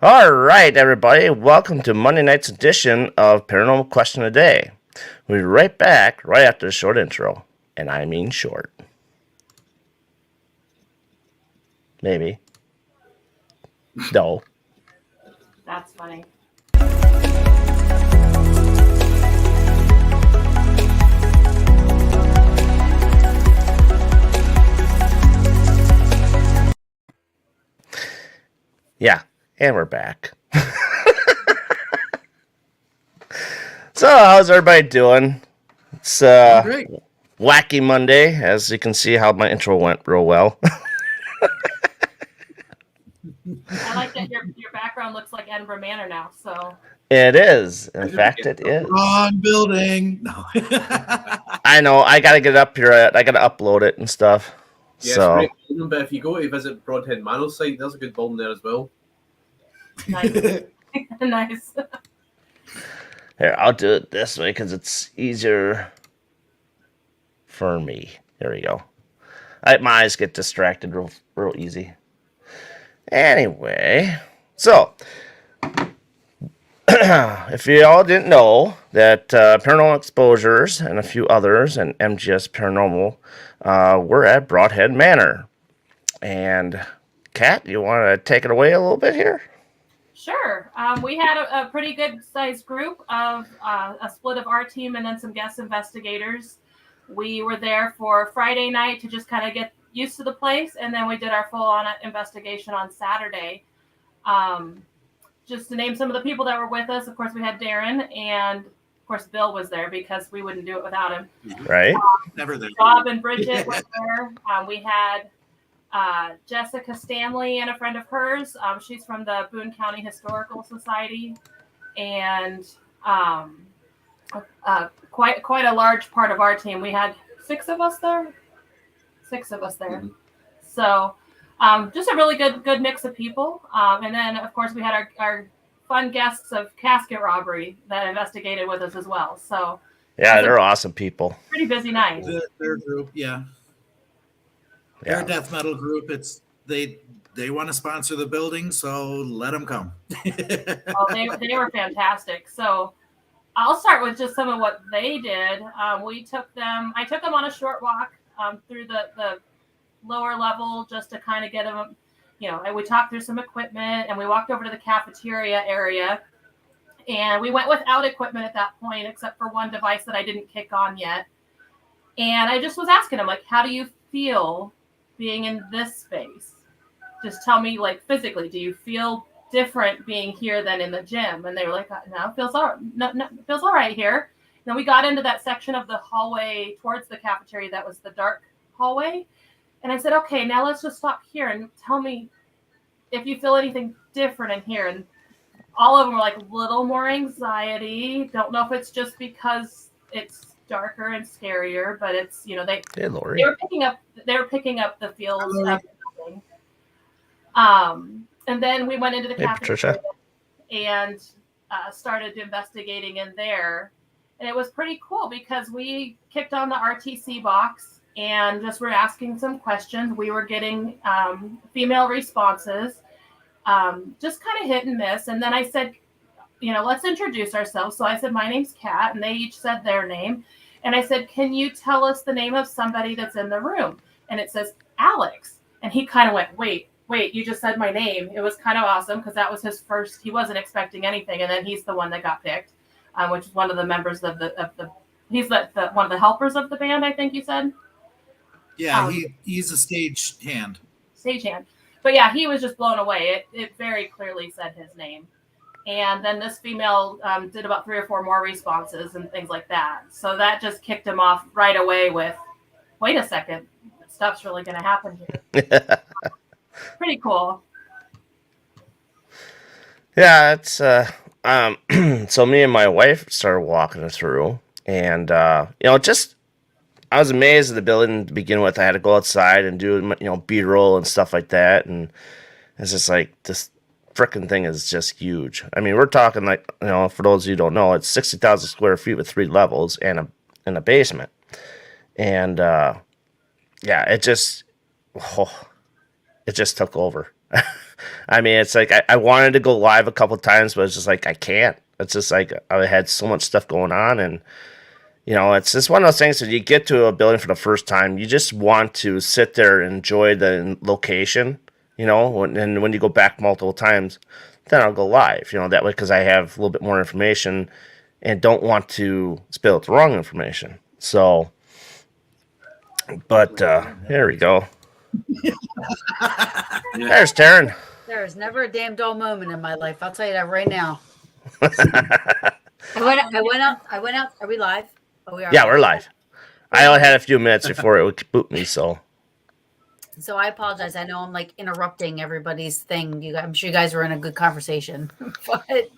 All right, everybody. Welcome to Monday night's edition of Paranormal Question a Day. We'll be right back right after the short intro. And I mean short. Maybe. No. That's funny. Yeah, and we're back. So, how's everybody doing? It's Great. Wacky Monday, as you can see how my intro went real well. I like that your background looks like Edinburgh Manor now. So It is. In fact, it is. Wrong building. No. I know. I gotta get it up here. I gotta upload it and stuff. Yeah, So it's great. But if you go to visit Brodhead Manor site, there's a good building there as well. nice. Nice. here, I'll do it this way because it's easier for me. There we go. My eyes get distracted real easy. Anyway, so if you all didn't know that Paranormal Exposures and a few others and MGS Paranormal we're at Brodhead Manor. And Kat, you want to take it away a little bit here? Sure. We had a pretty good sized group of a split of our team and then some guest investigators. We were there for Friday night to just kind of get used to the place, and then we did our full-on investigation on Saturday. Just to name some of the people that were with us, of course, we had Darren, and of course, Bill was there because we wouldn't do it without him. Right. Never there. Bob and Bridget were there. We had Jessica Stanley and a friend of hers. She's from the Boone County Historical Society, and quite a large part of our team. We had six of us there. Mm-hmm. So just a really good mix of people. And then, of course, we had our fun guests of casket robbery that investigated with us as well. So yeah, they're awesome people. Pretty busy night. Their group, yeah. They're a death metal group. It's they want to sponsor the building, so let them come. They were fantastic. So I'll start with just some of what they did. I took them on a short walk through the lower level just to kind of get them, and we talked through some equipment, and we walked over to the cafeteria area, and we went without equipment at that point, except for one device that I didn't kick on yet. And I just was asking them, like, how do you feel being in this space? Just tell me, like, physically, do you feel different being here than in the gym? And they were like, no, it feels all right. No, it feels all right here. Then we got into that section of the hallway towards the cafeteria that was the dark hallway. And I said, okay, now let's just stop here and tell me if you feel anything different in here. And all of them were like, little more anxiety. Don't know if it's just because it's darker and scarier, but it's, they were picking up the feels of everything. And then we went into the cafeteria and started investigating in there. And it was pretty cool because we kicked on the RTC box and just were asking some questions. We were getting female responses, just kind of hit and miss. And then I said, let's introduce ourselves. So I said, my name's Kat, and they each said their name. And I said, can you tell us the name of somebody that's in the room? And it says Alex. And he kind of went, wait, you just said my name. It was kind of awesome because that was his first. He wasn't expecting anything. And then he's the one that got picked, which is one of the members of the he's the one of the helpers of the band, I think you said. Yeah, he's a stage hand. But yeah, he was just blown away. It very clearly said his name. And then this female did about 3 or 4 more responses and things like that. So that just kicked him off right away with, wait a second, stuff's really going to happen here. Pretty cool. Yeah, it's so me and my wife started walking through, and just I was amazed at the building to begin with. I had to go outside and do B-roll and stuff like that, and it's just like this freaking thing is just huge. I mean, we're talking like, for those of you who don't know, it's 60,000 square feet with 3 levels and a basement, and it just it just took over. I mean, it's like I wanted to go live a couple times, but it's just like I can't. It's just like I had so much stuff going on, and it's just one of those things that you get to a building for the first time, you just want to sit there and enjoy the location, and when you go back multiple times, then I'll go live, that way, because I have a little bit more information and don't want to spill the wrong information. So, but there we go. There's Taryn. There is never a damn dull moment in my life. I'll tell you that right now. I went out. Are we live? Oh, we are. Yeah, we're live. I only had a few minutes before it would boot me, so I apologize. I know I'm like interrupting everybody's thing. I'm sure you guys were in a good conversation, but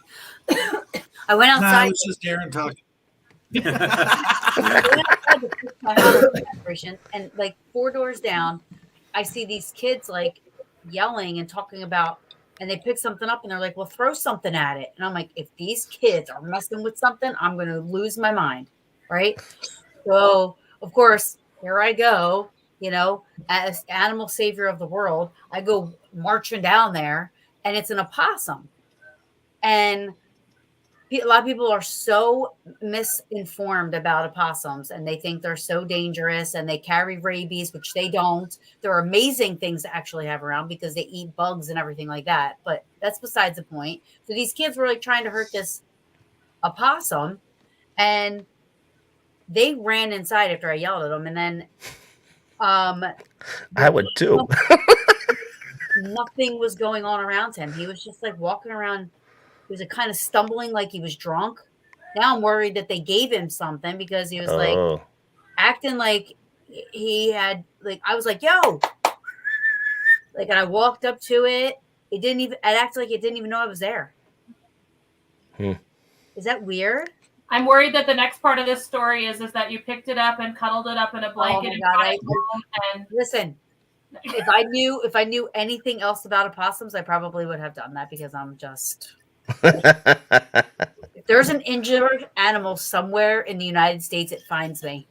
I went outside. No, it's just Darren talking. I went outside to fix my Halloween decoration, and like 4 doors down, I see these kids like yelling and talking about, and they pick something up and they're like, well, throw something at it. And I'm like, if these kids are messing with something, I'm going to lose my mind. Right. So of course, here I go, as animal savior of the world, I go marching down there, and it's an opossum. And a lot of people are so misinformed about opossums, and they think they're so dangerous and they carry rabies, which they don't. They're amazing things to actually have around because they eat bugs and everything like that. But that's besides the point. So these kids were like trying to hurt this opossum, and they ran inside after I yelled at them. And then I would too. Nothing was going on around him. He was just like walking around. He was kind of stumbling like he was drunk. Now I'm worried that they gave him something because he was like acting like he had, like, I was like, yo, like, and I walked up to it. It acted like it didn't even know I was there. Is that weird? I'm worried that the next part of this story is that you picked it up and cuddled it up in a blanket and brought it home. And listen, if I knew anything else about opossums, I probably would have done that because I'm just. If there's an injured animal somewhere in the United States, it finds me.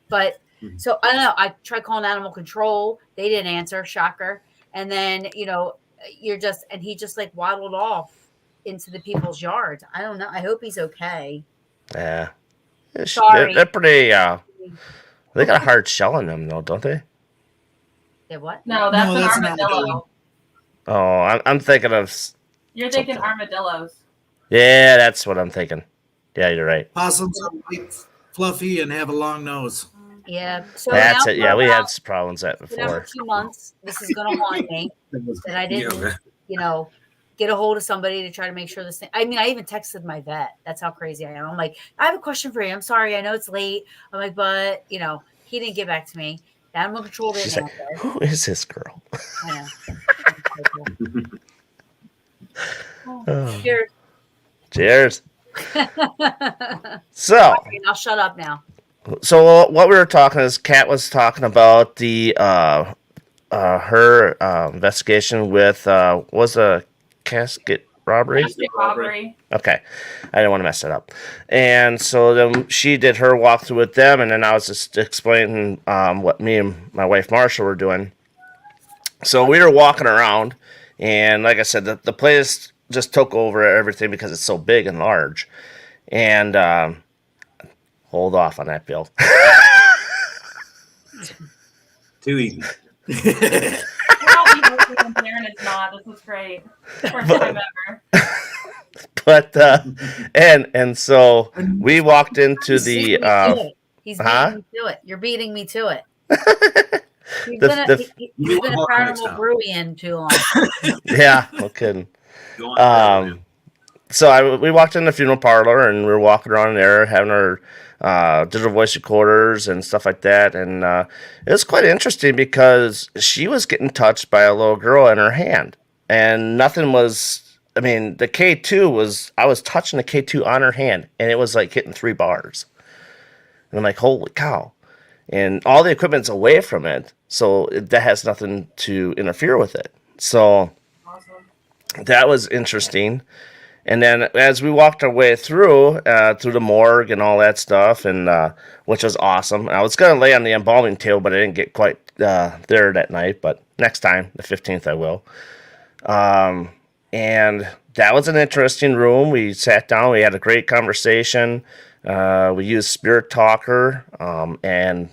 But so I don't know. I tried calling animal control. They didn't answer. Shocker. And then, and he just like waddled off into the people's yards. I don't know. I hope he's okay. Yeah. Sorry. They're pretty, they got a hard shell in them though, don't they? They what? No, that's an that's armadillo. Oh, I'm thinking of. You're thinking armadillos. Yeah, that's what I'm thinking. Yeah, you're right. Possums are white, fluffy, and have a long nose. Yeah. So That's now it. Yeah, we had some problems with that for now before. for 2 months, this is going to haunt me that I didn't, get a hold of somebody to try to make sure this thing. I mean, I even texted my vet. That's how crazy I am. I'm like, I have a question for you. I'm sorry. I know it's late. I'm like, but, he didn't get back to me. The animal control didn't She's like, answer. who is this girl? I know. Cheers. Cheers. I'll shut up now. So what we were talking is Kat was talking about the her investigation with was a casket robbery. Casket robbery. Okay, I didn't want to mess it up. And so then she did her walkthrough with them, and then I was just explaining what me and my wife Marsha were doing. So we were walking around, and like I said, the place just took over everything because it's so big and large. And hold off on that, Bill. Too easy. Darren is not. This is great. First time ever. But and so we walked into the He's beating me to it. You're beating me to it. He's been a Paranormal Brodhead too long. Yeah, no kidding. So we walked in the funeral parlor, and we were walking around there having our digital voice recorders and stuff like that. And it was quite interesting because she was getting touched by a little girl in her hand, and nothing was. I mean, the K2 was. I was touching the K2 on her hand, and it was like hitting 3 bars. And I'm like, holy cow! And all the equipment's away from it, so that has nothing to interfere with it. So Awesome. that was interesting. And then as we walked our way through the morgue and all that stuff, and which was awesome. I was gonna lay on the embalming table, but I didn't get quite there that night. But next time, the 15th, I will. And that was an interesting room. We sat down. We had a great conversation. We used Spirit Talker, and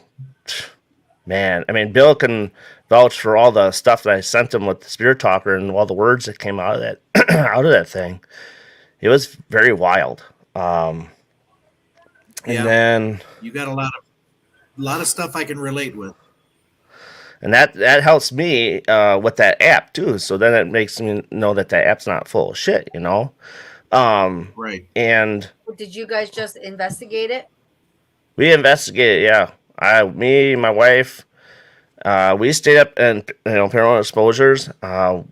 man, I mean, Bill can vouch for all the stuff that I sent him with the Spirit Talker and all the words that came out of that out of that thing. It was very wild. And Yeah. then You got a lot of stuff I can relate with. and that helps me with that app too. So then it makes me know that app's not full of shit, you know. Right. And Did you guys just investigate it? we investigated. Yeah, me, my wife. We stayed up and paranormal exposures. I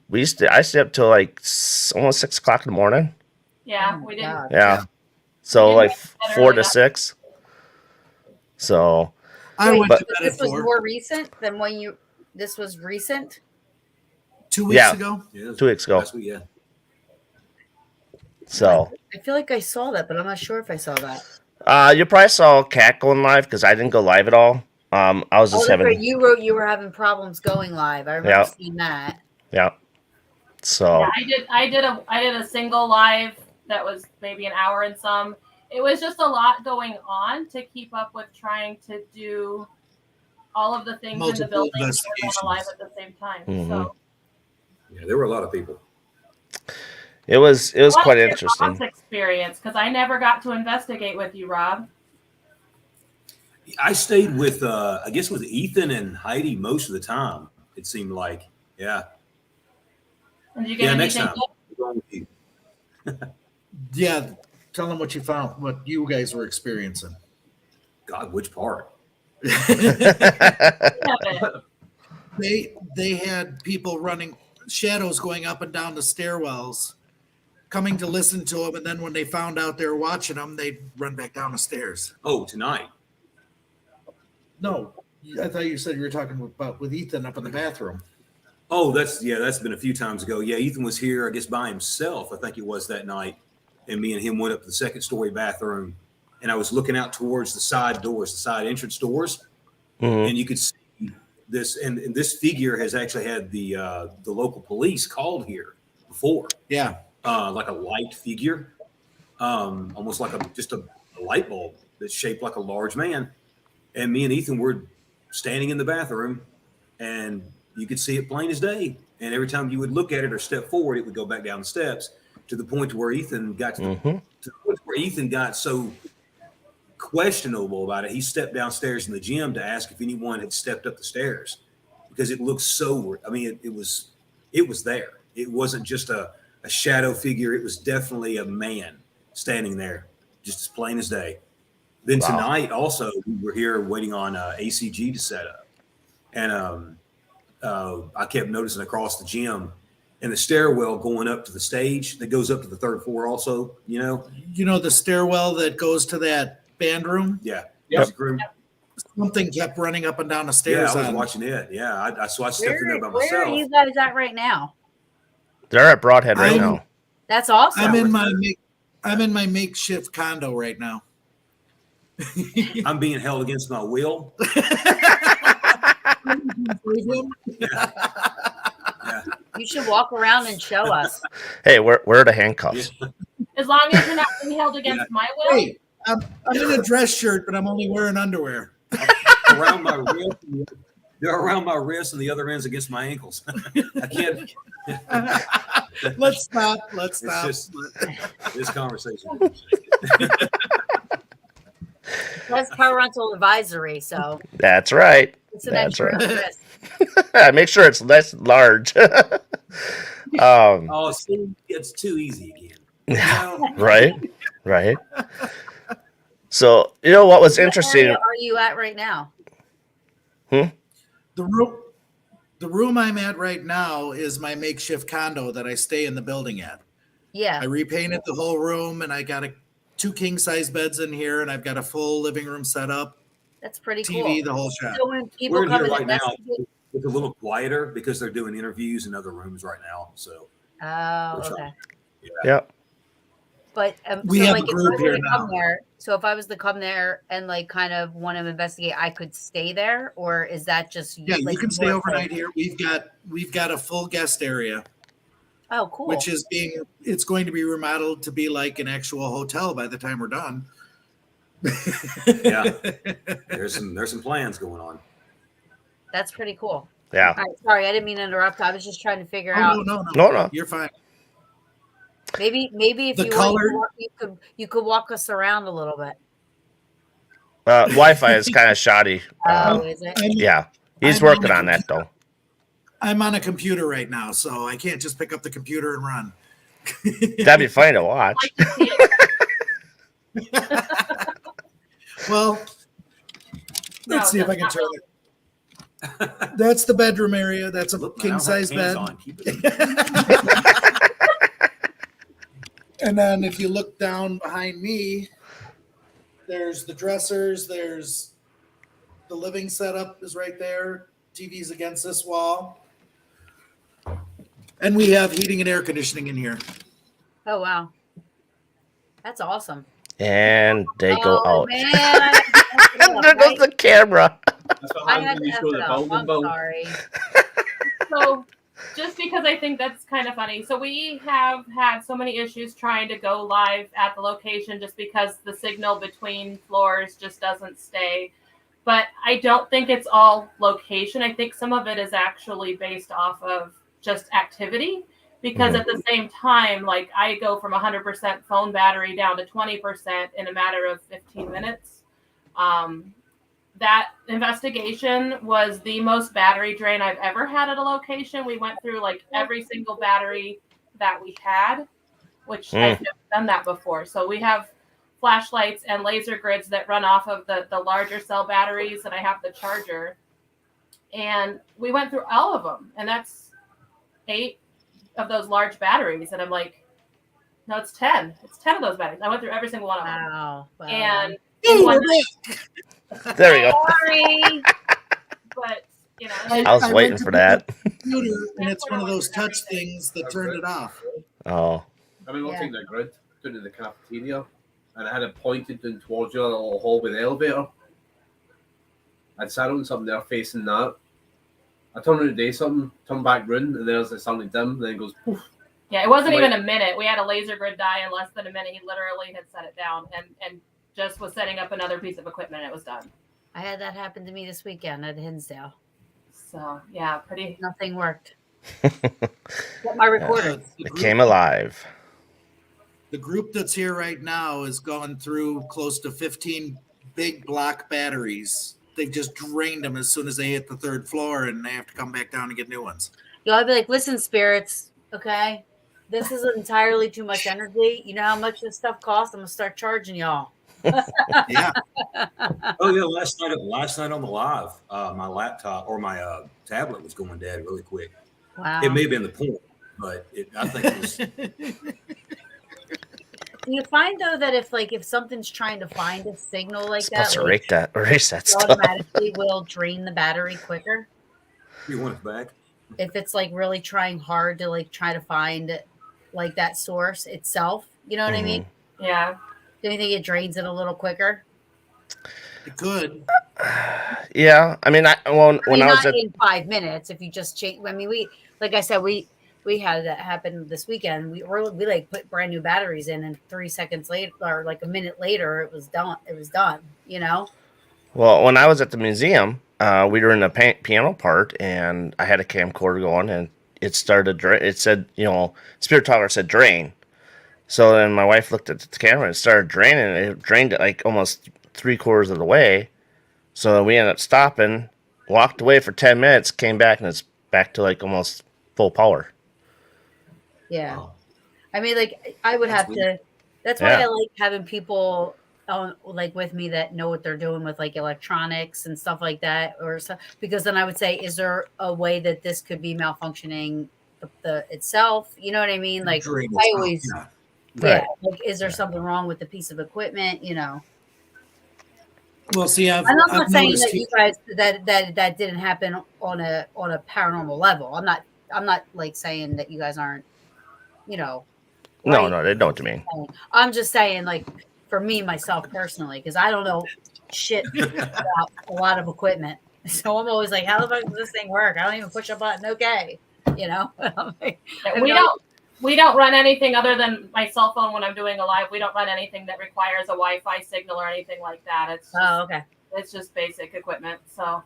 stayed up till like almost 6 o'clock in the morning. Yeah, Oh my we didn't. God. Yeah. So didn't like go to bed 4 early to that- 6. So I Wait, went but- to bed This at was 4 more recent than when you. This was recent. 2 weeks Yeah. ago. Yeah, 2 weeks ago. last week, yeah. So I feel like I saw that, but I'm not sure if I saw that. you probably saw Cat going live because I didn't go live at all. I was Oh, just that's right. having You wrote you were having problems going live. I remember Yeah. seeing that. yeah. So Yeah, I did a single live that was maybe an hour and some. It was just a lot going on to keep up with trying to do all of the things in the Multiple building that were investigations. going live at the same time. Mhm. So Yeah, there were a lot of people. it was what quite your interesting. Rob's experience, because I never got to investigate with you, Rob. I stayed with, I guess, with Ethan and Heidi most of the time. It seemed like, yeah, And did you get yeah. Next anything time, good? We're going with you. Yeah. Tell them what you found, what you guys were experiencing. God, which part? Yeah, They had people running shadows going up and down the stairwells, coming to listen to them, and then when they found out they were watching them, they'd run back down the stairs. Oh, tonight. No, I thought you said you were talking about with Ethan up in the bathroom. Oh, that's been a few times ago. Yeah, Ethan was here, I guess, by himself. I think it was that night, and me and him went up to the second story bathroom, and I was looking out towards the side doors, the side entrance doors, Mhm. and you could see this. And this figure has actually had the local police called here before. Yeah. Like a light figure, almost like just a light bulb that's shaped like a large man. And me and Ethan were standing in the bathroom, and you could see it plain as day. And every time you would look at it or step forward, it would go back down the steps to the point where Ethan got to the point where Ethan got so questionable about it. He stepped downstairs in the gym to ask if anyone had stepped up the stairs because it looked so. I mean, it was there. It wasn't just a shadow figure. It was definitely a man standing there, just as plain as day. Then Wow. tonight, also, we were here waiting on ACG to set up, and I kept noticing across the gym and the stairwell going up to the stage that goes up to the third floor. Also, You know the stairwell that goes to that band room? yeah, Yep. music room. Something kept running up and down the Yeah, stairs. I was on watching it. Yeah, so I stepped in there by Where myself. are you guys at right now? They're at Broadhead right I'm- now. That's awesome. I'm in my makeshift condo right now. I'm being held against my will. You should walk around and show us. Hey, where are the handcuffs? As long as you're not being held against my will. Hey, I'm in a dress shirt, but I'm only wearing underwear. Around my wrist. They're around my wrists, and the other end's against my ankles. I can't. Let's stop. Let's It's stop. just this conversation. That's parental advisory, so That's right. it's an That's extra right. risk. Make sure it's less large. Oh, see, it's too easy again. You know? Right. So you know what was What interesting? area are you at right now? The room I'm at right now is my makeshift condo that I stay in the building at. Yeah. I repainted the whole room, and I got 2 king size beds in here, and I've got a full living room set up, That's pretty TV, cool. the whole shop. So when people We're in come here and right now. investigate. It's a little quieter because they're doing interviews in other rooms right now. So Oh, We're okay. Yeah. But We so have like a if I group was here to come now. there, so if I was to come there and like kind of want to investigate, I could stay there, or is that just Yeah, you like can stay your overnight place? here. We've got a full guest area, Oh, cool. which is it's going to be remodeled to be like an actual hotel by the time we're done. Yeah. There's some plans going on. That's pretty cool. Yeah. All right, sorry, I didn't mean to interrupt. I was just trying to figure Oh, out. No. You're fine. Maybe if The you color- want, you could walk us around a little bit. Wi-Fi is kind of shoddy. Oh, is it? Yeah. He's I'm on working the on that though. I'm on a computer right now, so I can't just pick up the computer and run. That'd be funny to watch. Like to see it. Well, No, let's see if I can not turn really. it. That's the bedroom area. That's a Look, man, I king don't have size pants bed. on. Keep it And then if you look down behind me, there's the dressers, there's the living setup is right there. TV's against this wall. And we have heating and air conditioning in here. Oh wow, that's awesome. And they go Oh out. man, I had to mess it up, There goes right? the camera. That's what I happens had when to you F show it the up. Baldwin I'm Bill. sorry. So just because I think that's kind of funny. So we have had so many issues trying to go live at the location just because the signal between floors just doesn't stay. But I don't think it's all location. I think some of it is actually based off of just activity. Because at the same time, like I go from 100% phone battery down to 20% in a matter of 15 minutes. That investigation was the most battery drain I've ever had at a location. We went through like every single battery that we had, which I've never done that before. So we have flashlights and laser grids that run off of the larger cell batteries, and I have the charger. And we went through all of them, and that's 8 of those large batteries. And I'm like, no, it's 10. It's 10 of those batteries. I went through every single one of them. Wow. And Ooh, one we're back. There we go. Sorry. but you know, I was I waiting went to for the that. computer, and it's one of those touch things that turned it off. Oh. I mean, we'll Yeah. take the grid, put it in the cafeteria, and I had it pointed in towards you, a little hall with the elevator. I'd sat on something there facing that. I turned around to do something, turned back round, and there's it suddenly dim, and then it goes poof. yeah, it wasn't Wait. even a minute. We had a laser grid die in less than a minute. He literally had set it down and just was setting up another piece of equipment, and it was done. I had that happen to me this weekend at Hinsdale. So yeah, pretty. Nothing worked. Got my recorder. It came alive. The group that's here right now is going through close to 15 big block batteries. They've just drained them as soon as they hit the 3rd floor, and they have to come back down and get new ones. Y'all be like, listen, spirits, okay? This is entirely too much energy. You know how much this stuff costs? I'm gonna start charging y'all. Yeah. Oh yeah, last night on the live, my laptop or my tablet was going dead really quick. Wow. It may have been the point, but I think it was. Do you find though that if something's trying to find a signal like Supposed that, to like, erase that it stuff. automatically will drain the battery quicker? You want it back? If it's like really trying hard to like try to find like that source itself, you know what I mean? Yeah. Do you think it drains it a little quicker? It could. Yeah, I mean, when I was not at in 5 minutes if you just change. I mean, we like I said, we had that happen this weekend. We like put brand new batteries in, and 3 seconds later, or like a minute later, it was done. It was done. You know. when I was at the museum, we were in the piano part, and I had a camcorder going, and it started. It said, Spirit Talker said drain. So then my wife looked at the camera and it started draining. It drained it like almost 3/4 of the way. So we ended up stopping, walked away for 10 minutes, came back, and it's back to like almost full power. Yeah. Wow. I mean, like I would That's have to. That's why Yeah. I like having people like with me that know what they're doing with like electronics and stuff like that, or stuff. Because then I would say, is there a way that this could be malfunctioning the itself? You know what I mean? Like Drain I itself, always. yeah. Yeah, Right. like is there something wrong with the piece of equipment? You know, Well, see, I'm not I've saying noticed that you guys that didn't happen on a paranormal level. I'm not like saying that you guys aren't, No, right? no, they know what you mean. I'm just saying, like, for me, myself personally, because I don't know shit about a lot of equipment. So I'm always like, how the fuck does this thing work? I don't even push a button. Okay. You know, I'm like, I have We no don't we don't run anything other than my cell phone when I'm doing a live. We don't run anything that requires a Wi-Fi signal or anything like that. Oh, okay. It's just basic equipment. So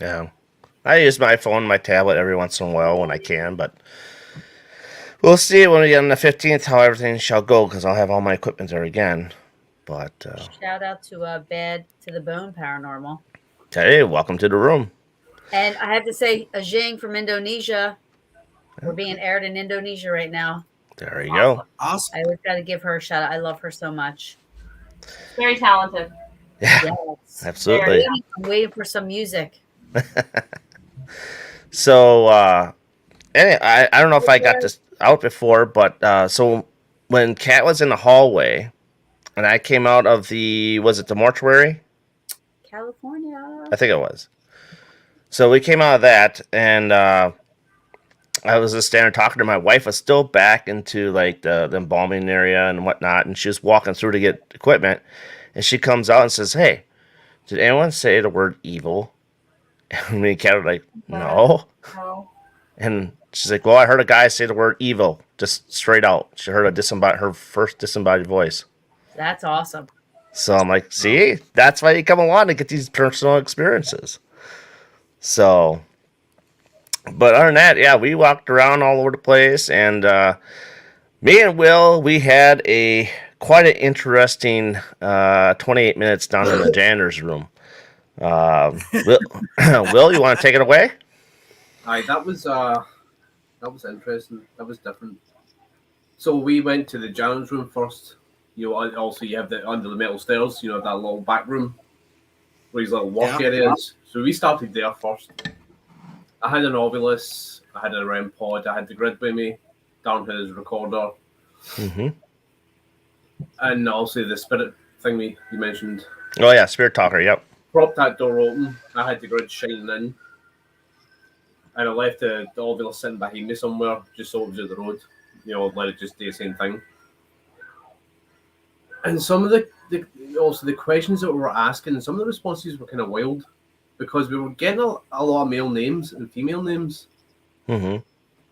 Yeah. I use my phone, my tablet every once in a while when I can, but we'll see when we get on the 15th how everything shall go because I'll have all my equipment there again. But, Shout out to Bad to the Bone Paranormal. hey, welcome to the room. And I have to say, a Jing from Indonesia. We're being aired in Indonesia right now. There you go. Awesome. I always got to give her a shout out. I love her so much. very talented. Yeah, Yes. absolutely. I'm waiting for some music. So, anyway, I don't know if I got this out before, but so when Kat was in the hallway and I came out of was it the mortuary? California. I think it was. So we came out of that, and I was just standing talking to my wife. Was still back into like the embalming area and whatnot, and she was walking through to get equipment, and she comes out and says, "Hey, did anyone say the word evil?" And me and Kat were like, "No." So And she's like, "Well, I heard a guy say the word evil just straight out. She heard her first disembodied voice." That's awesome. So I'm like, "See, that's why you come along to get these personal experiences." So, but other than that, yeah, we walked around all over the place, and me and Will, we had quite an interesting 28 minutes down in the janitor's room. Will, Will, you want to take it away? Aye, that was interesting. That was different. So we went to the janitor's room first. You know, also you have the under the metal stairs. You know, that little back room where these little work areas. So we started there first. I had an Ovilus, I had a REM pod, I had the grid with me, down his recorder, Mm-hmm. and also the spirit thing you mentioned. Oh yeah, Spirit Talker. Yep. Propped that door open. I had the grid shining in, and I left the Ovilus sitting behind me somewhere, just so it was at the road. You know, let it just do the same thing. And some of the questions that we were asking, some of the responses were kind of wild, because we were getting a lot of male names and female names. Mm-hmm.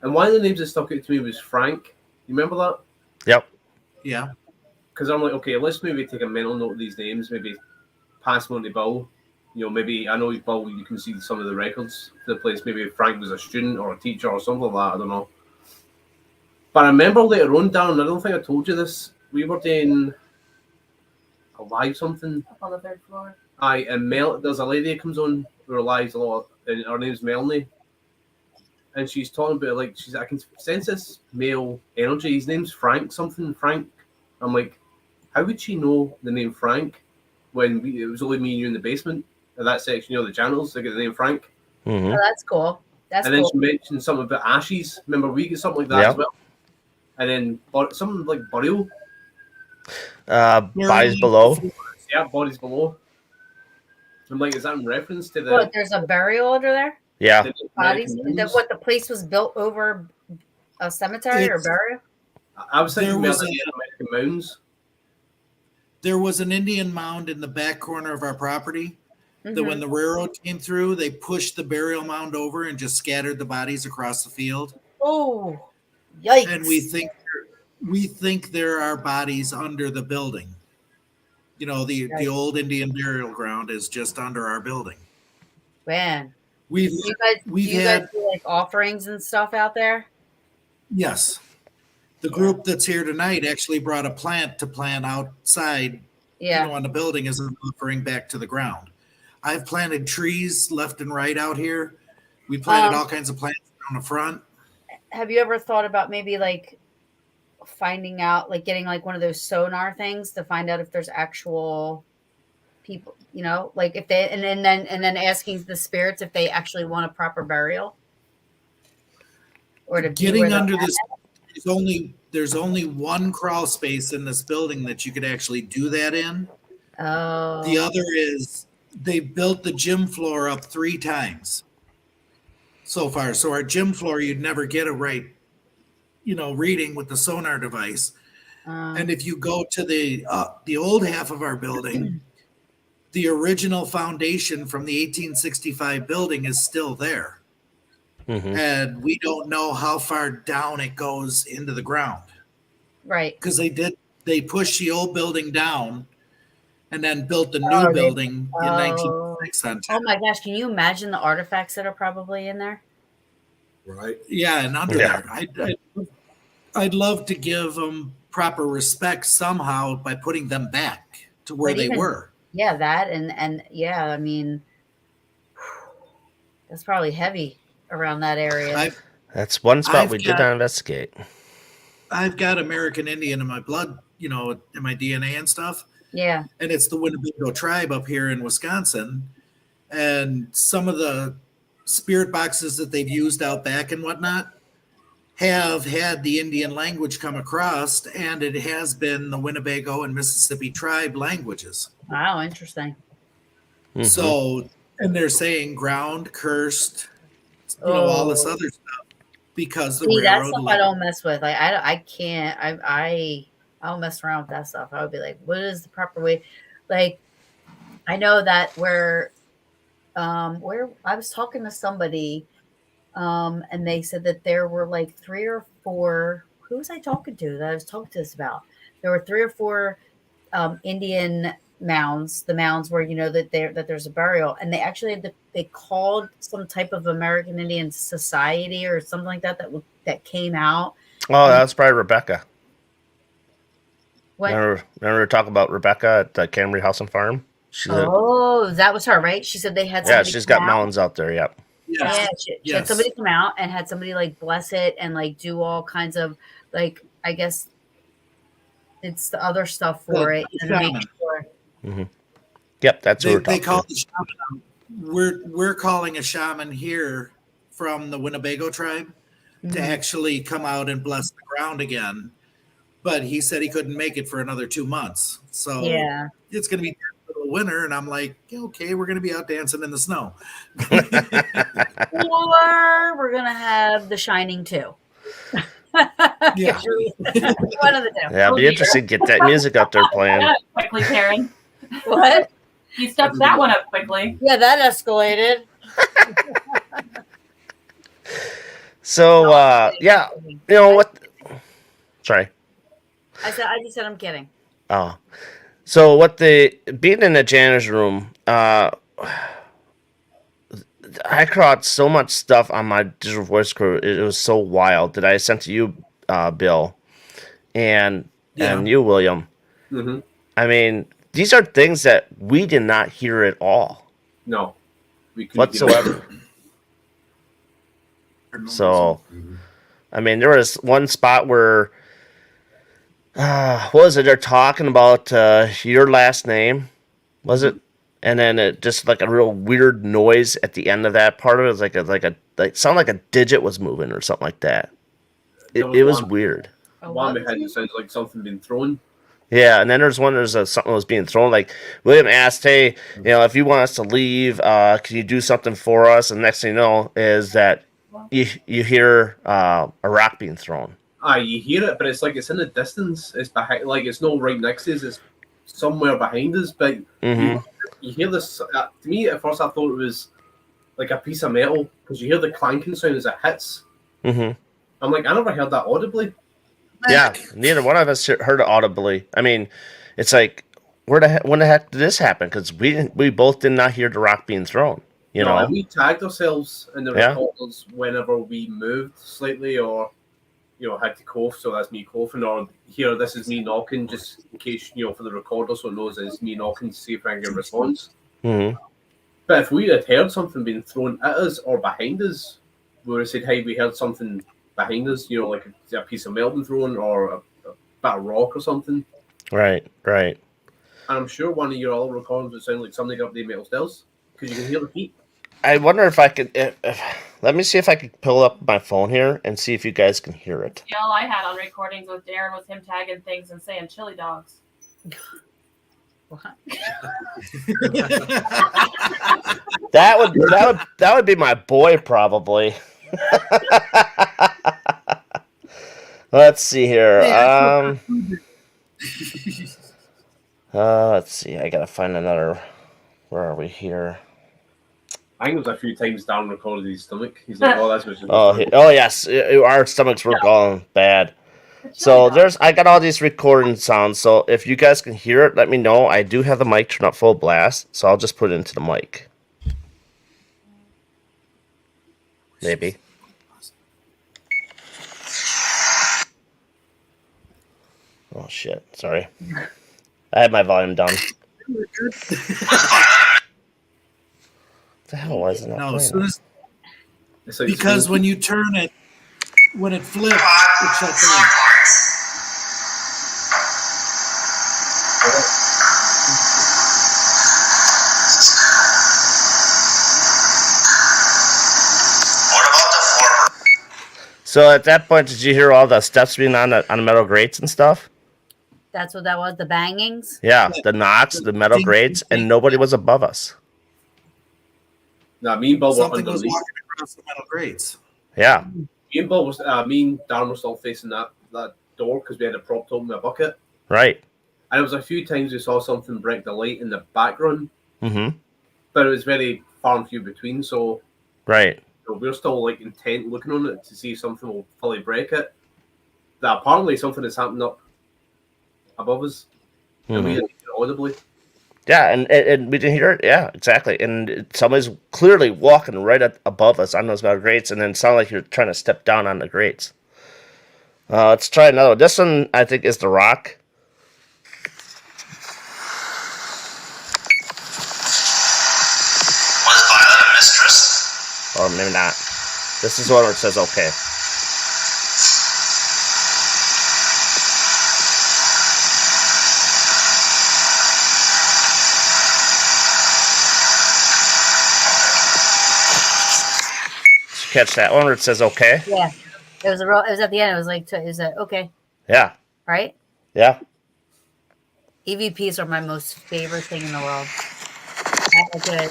And one of the names that stuck out to me was Frank. You remember that? Yep. Yeah. Because I'm like, okay, let's maybe take a mental note of these names, maybe pass them on to Bill. You know, maybe I know Bill, you can see some of the records for the place. Maybe Frank was a student or a teacher or something like that. I don't know. But I remember later on, Darren, I don't think I told you this. We were doing a live something. up on the third floor. Aye, and there's a lady that comes on who relies a lot, and her name's Melanie. And she's talking about like I can sense this male energy. His name's Frank something. Frank. I'm like, how would she know the name Frank when it was only me and you in the basement of that section? You know, the channels. They get the name Frank. Mm-hmm. Oh, that's cool. That's And then cool. she mentioned something about ashes. Remember, we get something like that Yeah. as well. And then something like burial. Bodies below. Yeah, bodies below. I'm like, is that in reference to the What? There's a burial under there. Yeah. the Bodies. American That moons? what the place was built over a cemetery or It's- burial? I was thinking There about was the American mounds. There was an Indian mound in the back corner of our property that Mhm. when the railroad came through, they pushed the burial mound over and just scattered the bodies across the field. Oh, yikes! And we think there are bodies under the building. You know, the Right. old Indian burial ground is just under our building. Man, We've do you guys had do like offerings and stuff out there? yes. The group that's here tonight actually brought a plant to plant outside, Yeah. on the building as an offering back to the ground. I've planted trees left and right out here. We planted all kinds of plants on the front. Have you ever thought about maybe like finding out, like getting like one of those sonar things to find out if there's actual people, like if they and then asking the spirits if they actually want a proper burial, or to be Getting where they're under at? this, there's only one crawl space in this building that you could actually do that in. Oh, The other is they built the gym floor up 3 times so far. So our gym floor, you'd never get a right reading with the sonar device. Um, And if you go to the old half of our building, the original foundation from the 1865 building is still there. Mm-hmm. And we don't know how far down it goes into the ground. right. Because they pushed the old building down and then built the new Oh, they- building in oh. 1906 on top. Oh my gosh, can you imagine the artifacts that are probably in there? Right. Yeah, and under Yeah. there. I'd love to give them proper respect somehow by putting them back to where But they even- were. Yeah, that and yeah, I mean, that's probably heavy around that area. That's one spot I've we did got- not investigate. I've got American Indian in my blood, in my DNA and stuff. Yeah. And it's the Winnebago tribe up here in Wisconsin. And some of the spirit boxes that they've used out back and whatnot have had the Indian language come across, and it has been the Winnebago and Mississippi tribe languages. Wow, interesting. Mhm. So, and they're saying ground, cursed, all this other stuff because the See, that railroad. stuff I don't mess with. Like I can't. I don't mess around with that stuff. I would be like, what is the proper way? Like, I know that where I was talking to somebody, and they said that there were like 3 or 4. Who was I talking to that I was talking to this about? There were 3 or 4 Indian mounds, the mounds where that there's a burial, and they actually they called some type of American Indian Society or something like that came out. Oh, that's probably Rebecca. What? Remember we were talking about Rebecca at the Camry House and Farm? Oh, that was her, right? She said they had. Yeah, somebody she's come got out. mountains out there. Yep. Yes. Yeah, she had somebody come out and had somebody like bless it and like do all kinds of like, I guess it's the other stuff for it. To make shaman. sure. Mm-hmm. Yep, that's what we're They talking call about. the shaman. We're calling a shaman here from the Winnebago tribe to actually come out and bless the ground again. But he said he couldn't make it for another 2 months. So Yeah. it's going to be the winter. And I'm like, okay, we're going to be out dancing in the snow. Or we're gonna have The Shining too. Yeah. One of the two. Yeah, it'd be interesting to get that music out there playing. Yeah, quickly, Karen. What? You stepped that one up quickly. Yeah, that escalated. So, yeah, what? Sorry. I just said I'm kidding. Oh, so being in the janitor's room, I caught so much stuff on my digital voice crew. It was so wild that I sent to you, Bill, and you, William. Mm-hmm. I mean, these are things that we did not hear at all No, we couldn't whatsoever. So, I mean, there was one spot where, what was it? They're talking about your last name, was it? And then it just like a real weird noise at the end of that part of it. It was like sounded like a digit was moving or something like that. It was weird. One behind it sounds like something being thrown. Yeah, and then there's something was being thrown. Like William asked, "Hey, if you want us to leave, can you do something for us?" And next thing you know is that you hear a rock being thrown. You hear it, but it's like it's in the distance. It's behind, like it's not right next to us. It's somewhere behind us. But you hear this. To me, at first, I thought it was like a piece of metal because you hear the clanking sound as it hits. Mm-hmm. I'm like, I never heard that audibly. Yeah, neither one of us heard it audibly. I mean, it's like, when the heck did this happen? Because we both did not hear the rock being thrown. You know, and we tagged ourselves in the recorders whenever we moved slightly or had to cough. So that's me coughing, or here this is me knocking, just in case for the recorder, so it knows it's me knocking to see if I can get a response. Mm-hmm. But if we had heard something being thrown at us or behind us, we would have said, "Hey, we heard something behind us." Like a piece of metal being thrown or a bit of rock or something. Right. And I'm sure one of your other recordings would sound like something up the metal stairs because you can hear the feet. I wonder if I could. Let me see if I could pull up my phone here and see if you guys can hear it. Yeah, all I had on recordings with Darren was him tagging things and saying chili dogs. What? That would be my boy probably. Let's see here. Hey, I Let's see. I gotta find another. Where are we here? I think it was a few times Darren recorded his stomach. He's like, "Oh, that's what's just Oh yes, our stomachs were going bad. It's So really not. I got all these recording sounds. So if you guys can hear it, let me know. I do have the mic turned up full blast, so I'll just put it into the mic. Maybe. Oh shit! Sorry, I had my volume down. What the hell? Why is it not no, playing? as soon as, It's like because when you turn it, when it flips, it shuts off. So at that point, did you hear all the steps being on the metal grates and stuff? That's what that was. The bangings. Yeah, the knocks, the metal Ding, grates, ding, and ding. nobody was above us. Nah, me and Bill were Something was underneath. walking across the metal grates. Yeah, Me and Bill was, me and Darren were still facing that door because we had it propped open with a bucket. right. And it was a few times we saw something break the light in the background, Mm-hmm. but it was very far and few between. So Right. we were still like intent looking on it to see if something will fully break it. That apparently something has happened up above us, and we Mhm. didn't hear it audibly. Yeah, and we didn't hear it. Yeah, exactly. And somebody's clearly walking right above us on those metal grates, and then it sounded like you're trying to step down on the grates. Let's try another one. This one, I think, is the rock. Was Violet a mistress? Or maybe not. This is the one where it says okay. Did you catch that one where it says okay? Yeah. It was a real. It was at the end. It was like, is that okay? Yeah. Right? Yeah. EVPs are my most favorite thing in the world. I could.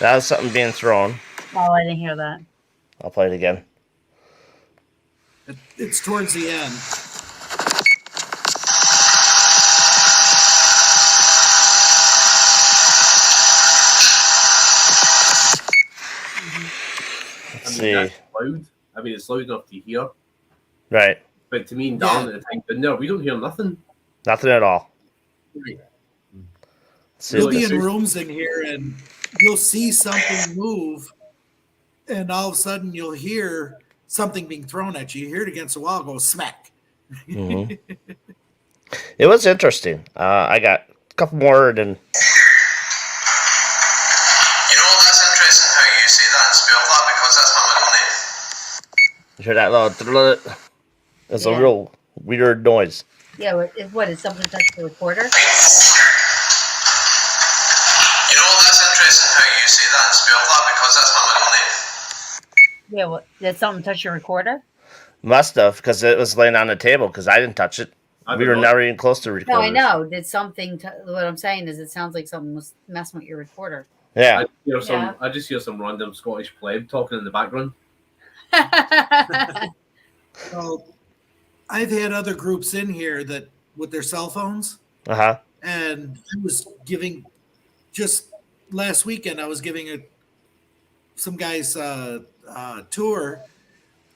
That was something being thrown. Oh, I didn't hear that. I'll play it again. It's towards the end. Let's I mean, see. that's loud. I mean, it's loud enough to hear. Right. But to me and Yeah. Darren at the time, but no, we don't hear nothing. Nothing at all. Right. Let's see You'll what be this- in rooms in here and you'll see something move, and all of a sudden you'll hear something being thrown at you. You hear it against the wall, go smack. Mhm. It was interesting. I got a couple more, and You know, that's interesting how you say that and spell that because that's my middle name. you hear that little. It's a Yeah. real weird noise. Yeah. What is something touch the recorder? You know, that's interesting how you say that and spell that because that's my middle name. Yeah. What? Did something touch your recorder? Must have, because it was laying on the table. Because I didn't touch it. I We don't were know. never even close to recorders. No, I know. Did something? What I'm saying is, it sounds like something was messing with your recorder. Yeah. I just hear some random Scottish pleb talking in the background. Well, I've had other groups in here that with their cell phones, Uh huh. and I was giving just last weekend. I was giving some guys tour,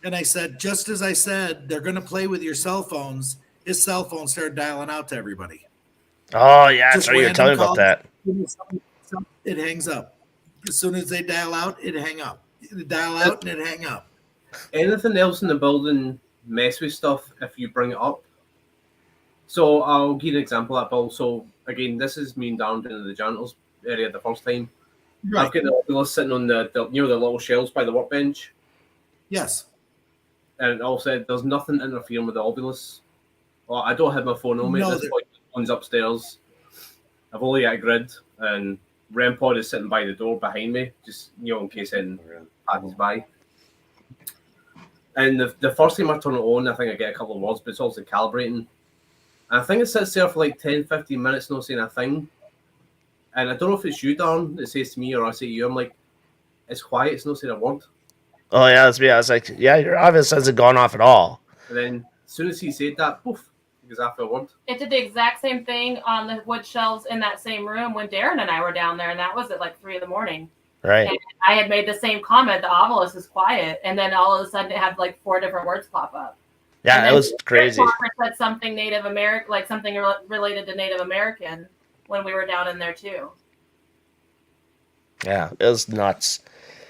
and I said, just as I said, they're going to play with your cell phones. His cell phone started dialing out to everybody. Oh yeah, that's Just right. You were random telling me about calls. that. It hangs up. As soon as they dial out, it hang up. It dial out and it hang up. Anything else in the building mess with stuff if you bring it up? So I'll give you an example of that, Bill. So again, this is me and Darren doing the janitors area the first time. I've got the Oculus sitting on the the little shelves by the workbench, Yes. and it all said there's nothing interfering with the Oculus. Well, I don't have my phone on me No, at this point. The phone's upstairs. I've only got a grid, and REM-Pod is sitting by the door behind me, just in case anything passes by. And the first time I turn it on, I think I get a couple of words, but it's also calibrating. And I think it sits there for like 10, 15 minutes, not saying a thing. And I don't know if it's you, Darren, that says to me or I say to you, I'm like, it's quiet, it's not saying a word. Oh yeah, that's me. I was like, yeah, your obvious hasn't gone off at all. And then as soon as he said that, poof, he goes after a word. It did the exact same thing on the wood shelves in that same room when Darren and I were down there, and that was at like 3 a.m. Right. And I had made the same comment, the obelisk is quiet, and then all of a sudden it had like 4 different words pop up. Yeah, it was crazy. Walker said something Native American, like something related to Native American when we were down in there too. Yeah, it was nuts.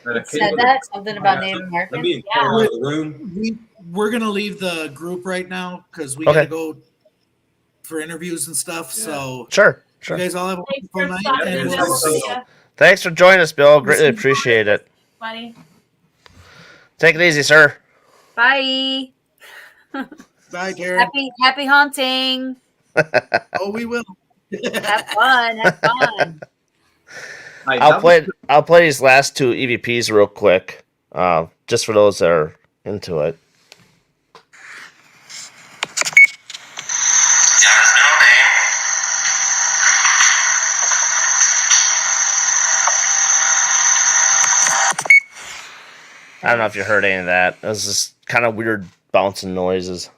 And a kid Said with that something about Native Let Americans. me out of the room. We're gonna leave the group right now because we Okay. gotta go for interviews and stuff. Yeah. So Sure. you guys all have a Thanks wonderful for night. stopping And in, Yeah, we'll Bill. see thanks. you. Thanks for joining us, Bill. Greatly appreciate it. Buddy. Take it easy, sir. Bye. Bye, Karen. Happy haunting. Oh, we will. Have fun. Have fun. Aye, I'll that was- play these last 2 EVPs real quick, just for those that are into it. Darren's middle name. I don't know if you heard any of that. It was just kind of weird bouncing noises.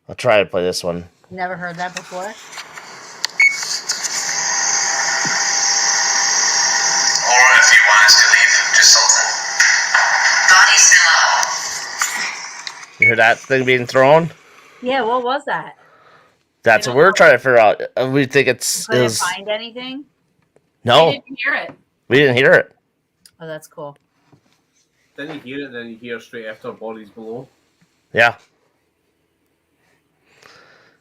I'll try to play this one. Never heard that before. Or if you want us to leave, just something. Body still out. You hear that thing being thrown? Yeah, what was that? That's I what don't we're know. trying to figure out. We think it's Couldn't is find anything. no, We didn't hear it. we didn't hear it. Oh, that's cool. Then you hear it, and then you hear straight after bodies below. Yeah,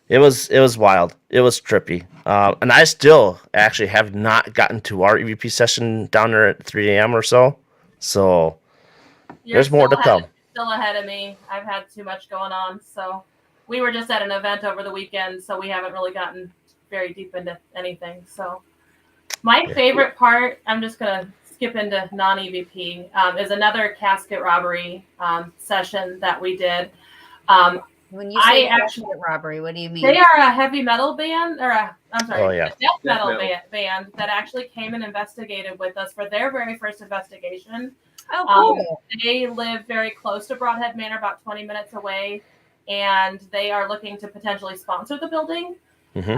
it was wild. It was trippy. And I still actually have not gotten to our EVP session down there at 3 a.m. or so. So You're there's more to still come. Still ahead of me. I've had too much going on. So we were just at an event over the weekend, so we haven't really gotten very deep into anything. So my favorite part, I'm just going to skip into non-EVP, is another casket robbery session that we did. When you say I actually- casket robbery, what do you mean? They are a heavy metal band, or I'm sorry, Oh, yeah. a death metal metal. band that actually came and investigated with us for their very first investigation. Oh, cool. They live very close to Brodhead Manor, about 20 minutes away, and they are looking to potentially sponsor the building. Mhm.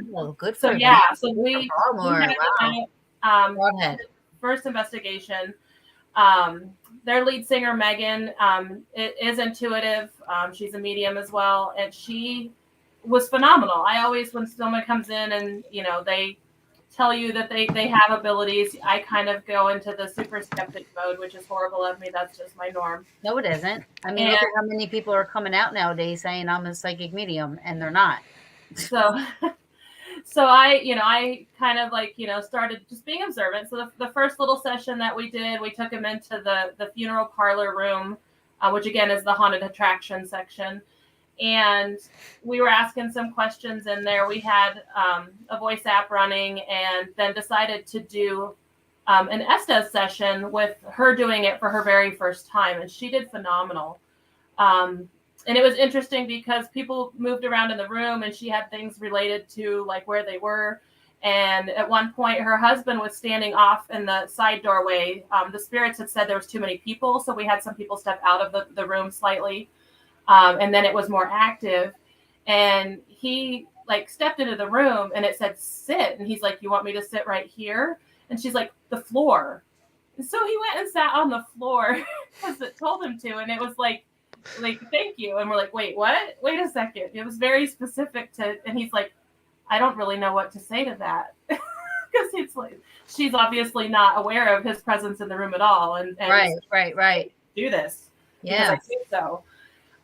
Well, good for So them. yeah, so we Baltimore, had wow. them, Brodhead. first investigation. Their lead singer Megan it is intuitive. She's a medium as well, and she was phenomenal. I always, when someone comes in and they tell you that they have abilities, I kind of go into the super skeptic mode, which is horrible of me. That's just my norm. No, it isn't. I mean, look at how many people are coming out nowadays saying I'm a psychic medium, and they're not. So so I kind of started just being observant. So the first little session that we did, we took him into the funeral parlor room, which again is the haunted attraction section. And we were asking some questions in there. We had a voice app running, and then decided to do an Estes session with her doing it for her very first time. And she did phenomenal. And it was interesting because people moved around in the room, and she had things related to like where they were. And at one point, her husband was standing off in the side doorway. The spirits had said there was too many people, so we had some people step out of the room slightly. And then it was more active. And he stepped into the room, and it said sit. And he's like, "You want me to sit right here?" And she's like, "The floor." And so he went and sat on the floor because it told him to. And it was like, thank you. And we're like, wait, what? Wait a second. It was very specific to, and he's like, I don't really know what to say to that. Because it's like, she's obviously not aware of his presence in the room at all. And Right. do this. Yeah. Because I think so.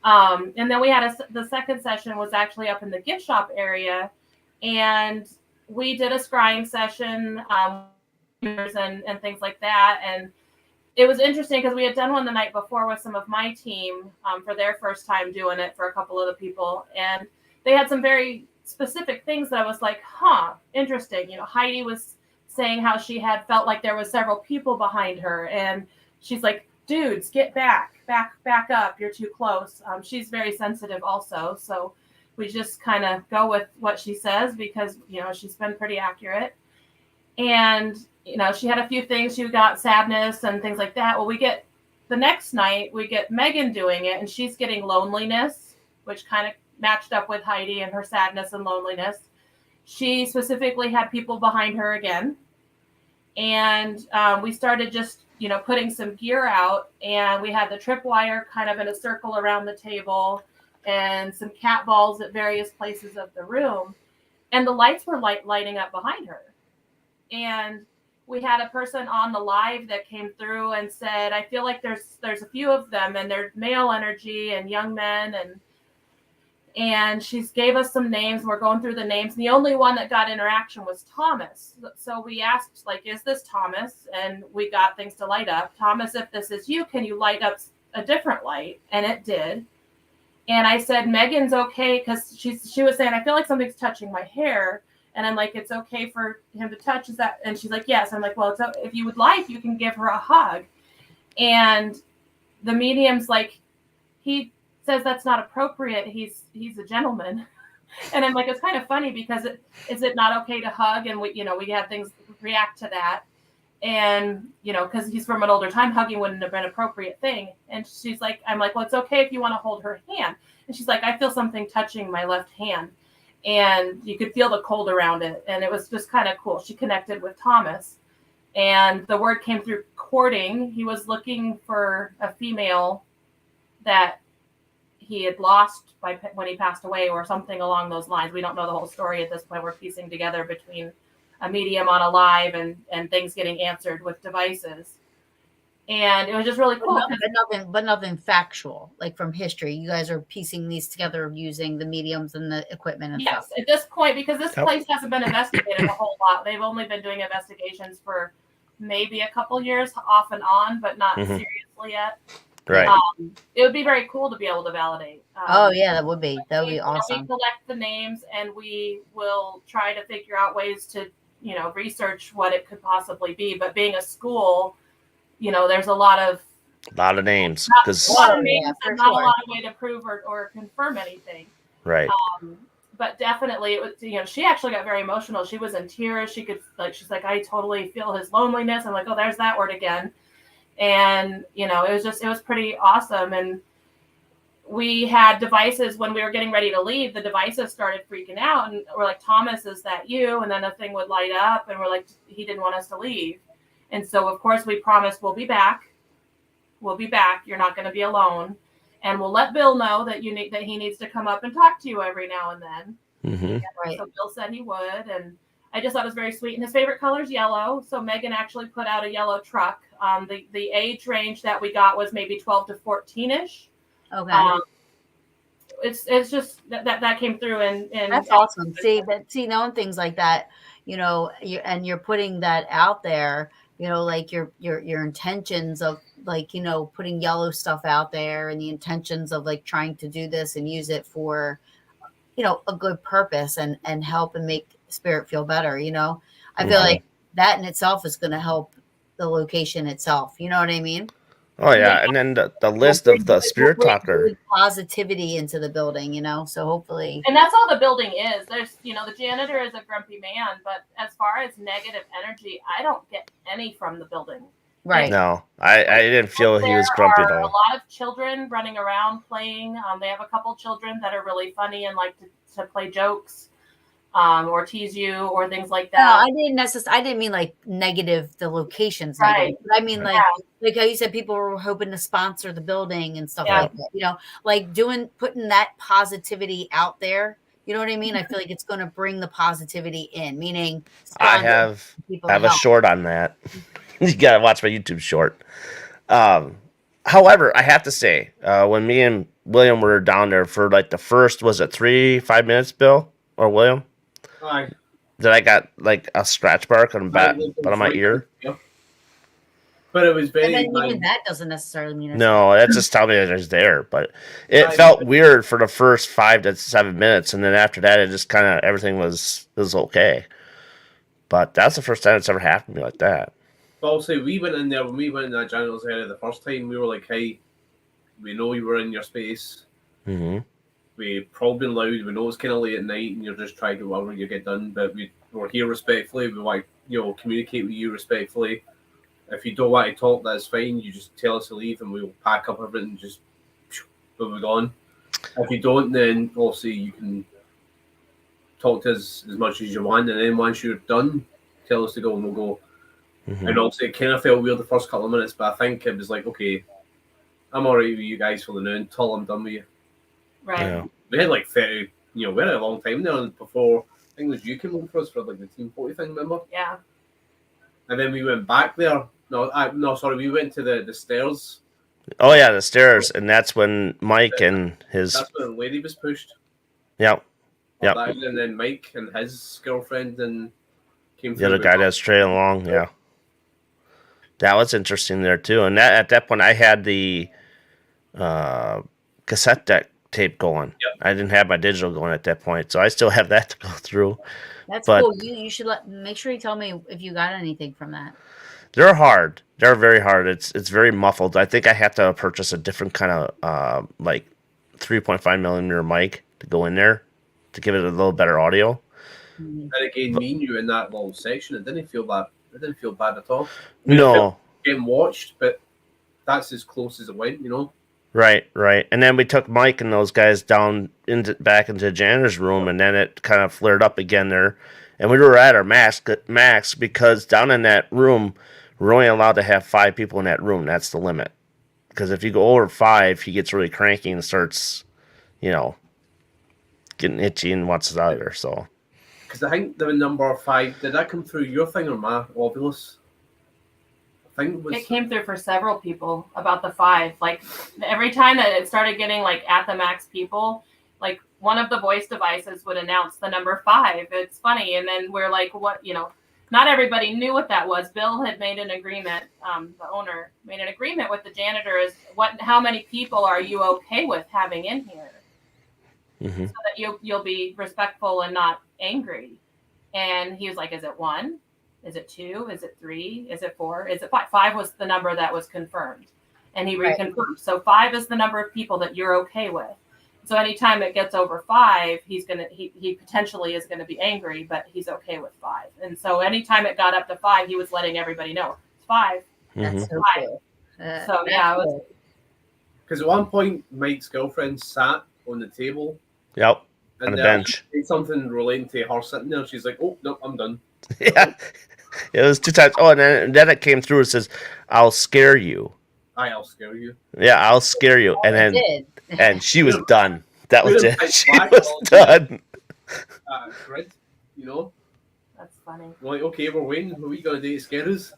And then we had the second session was actually up in the gift shop area. And we did a scrying session and things like that. And it was interesting because we had done one the night before with some of my team for their first time doing it for a couple of the people. And they had some very specific things that I was like, interesting. Heidi was saying how she had felt like there was several people behind her. And she's like, dudes, get back up. You're too close. She's very sensitive also. So we just kind of go with what she says because, she's been pretty accurate. And, she had a few things. She got sadness and things like that. Well, the next night, we get Megan doing it, and she's getting loneliness, which kind of matched up with Heidi and her sadness and loneliness. She specifically had people behind her again. And we started just, putting some gear out, and we had the tripwire kind of in a circle around the table and some cat balls at various places of the room. And the lights were lighting up behind her. And we had a person on the live that came through and said, I feel like there's a few of them, and they're male energy and young men, and she gave us some names. We're going through the names. And the only one that got interaction was Thomas. So we asked, is this Thomas? And we got things to light up. Thomas, if this is you, can you light up a different light? And it did. And I said, Megan's okay, because she was saying, I feel like something's touching my hair. And I'm like, it's okay for him to touch. Is that? And she's like, yes. I'm like, well, if you would like, you can give her a hug. And the medium's like, he says that's not appropriate. He's a gentleman. And I'm like, it's kind of funny, because is it not okay to hug? And we have things react to that. And, because he's from an older time, hugging wouldn't have been an appropriate thing. And she's like, I'm like, well, it's okay if you want to hold her hand. And she's like, I feel something touching my left hand. And you could feel the cold around it. And it was just kind of cool. She connected with Thomas. And the word came through courting. He was looking for a female that he had lost when he passed away, or something along those lines. We don't know the whole story at this point. We're piecing together between a medium on a live and things getting answered with devices. And it was just really cool. But nothing factual, like from history. You guys are piecing these together using the mediums and the equipment and stuff. Yes, at this point, because this place hasn't been investigated a whole lot. They've only been doing investigations for maybe a couple years off and on, but not seriously yet. Right. It would be very cool to be able to validate. That would be awesome. We collect the names, and we will try to figure out ways to, research what it could possibly be. But being a school, there's a lot of names, because a lot of a lot of way to prove or confirm anything. Right. But definitely, it was. She actually got very emotional. She was in tears. She's like, I totally feel his loneliness. I'm like, oh, there's that word again. And, it was pretty awesome. And we had devices when we were getting ready to leave. The devices started freaking out, and we're like, Thomas, is that you? And then the thing would light up, and we're like, he didn't want us to leave. And so, of course, we promised we'll be back. We'll be back. You're not going to be alone. And we'll let Bill know that he needs to come up and talk to you every now and then. Mm-hmm. Right. So Bill said he would. And I just thought it was very sweet. And his favorite color is yellow. So Megan actually put out a yellow truck. The age range that we got was maybe 12 to 14-ish. Okay. It's just that came through, and that's awesome. See, knowing things like that, you're putting that out there, like your intentions of, like, putting yellow stuff out there, and the intentions of, like, trying to do this and use it for, a good purpose and help and make spirit feel better. I feel like that in itself is going to help the location itself. You know what I mean? Oh yeah, and then the list of the spirit talker positivity into the building, so hopefully. And that's all the building is. There's, the janitor is a grumpy man, but as far as negative energy, I don't get any from the building. Right. No, I didn't feel he was grumpy at all. A lot of children running around playing. They have a couple children that are really funny and like to play jokes. Or tease you or things like that. No, I didn't mean like negative, the locations. Right. But I mean like how you said people were hoping to sponsor the building and stuff like that. Like putting that positivity out there. You know what I mean? I feel like it's going to bring the positivity in, meaning I have a short on that. You got to watch my YouTube short. However, I have to say, when me and William were down there for like the first, was it 5 minutes, Bill or William? Hi. That I got like a scratch mark on the bottom of my ear. Yep. But it was very. And then even that doesn't necessarily mean. No, that just tells me that it's there. But it felt weird for the first 5 to 7 minutes, and then after that, it just kind of everything was okay. But that's the first time it's ever happened to me like that. But I'll say we went in there when we went in that janitor's area the first time. We were like, "Hey, we know you were in your space. Mm-hmm. We probed loud. We know it's kind of late at night, and you're just trying to do whatever you get done. But we we're here respectfully. We want to communicate with you respectfully. If you don't want to talk, that's fine. You just tell us to leave, and we'll pack up everything and just move it on. If you don't, then obviously you can talk to us as much as you want, and then once you're done, tell us to go, and we'll go. Mhm. And also, it kind of felt weird the first couple of minutes, but I think it was like, okay, I'm all right with you guys for the now until I'm done with you. Right. Yeah. We had like 30, we had a long time there before. I think it was you came over for us for like the Team 40 thing, remember? Yeah. And then we went back there. Sorry, we went to the stairs. Oh yeah, the stairs, and that's when Mike and his That's when the lady was pushed. yep, yep, And then Mike and his girlfriend and came the through. other guy that's trailing along. Yeah, that was interesting there too. And that at that point, I had the cassette deck tape going. Yep. I didn't have my digital going at that point, so I still have that to go through. That's But- cool. You should make sure you tell me if you got anything from that. They're hard. They're very hard. It's very muffled. I think I have to purchase a different kind of like 3.5 millimeter mic to go in there to give it a little better audio. Mhm. And again, me and you in that little section, it didn't feel bad. It didn't feel bad at all. No, Getting watched, but that's as close as it went, right. And then we took Mike and those guys down back into the janitor's room, and then it kind of flared up again there. And we were at our max because down in that room, we're only allowed to have 5 people in that room. That's the limit. Because if you go over 5, he gets really cranky and starts, getting itchy and wants it out of there. So, Because I think the number 5, did that come through your thing or my Ovilus? I think It came through for several people about the 5. Like every time that it started getting like at the max people, like one of the voice devices would announce the number 5. It's funny. And then we're like, what, not everybody knew what that was. Bill had made an agreement. The owner made an agreement with the janitors. How many people are you okay with having in here? mhm. So that you'll be respectful and not angry. And he was like, is it 1? Is it 2? Is it 3? Is it 4? Is it 5? 5 was the number that was confirmed. And he Right. reconfirmed. So 5 is the number of people that you're okay with. So anytime it gets over 5, he potentially is gonna be angry, but he's okay with 5. And so anytime it got up to 5, he was letting everybody know it's 5. That's Mhm. so Right. cool. So, yeah, it was- cool. Because at one point, Mike's girlfriend sat on the table Yep, and on the there bench. she said something relating to her sitting there. She's like, "Oh no, I'm done." Yeah, it was 2 times. Oh, and then it came through. It says, "I'll scare you." I'll scare you. Yeah, I'll scare you. And I then did. and she was done. That was We're it. in She black was all done. Grid, that's funny. We're like, okay, we're waiting. What are we gonna do to scare us?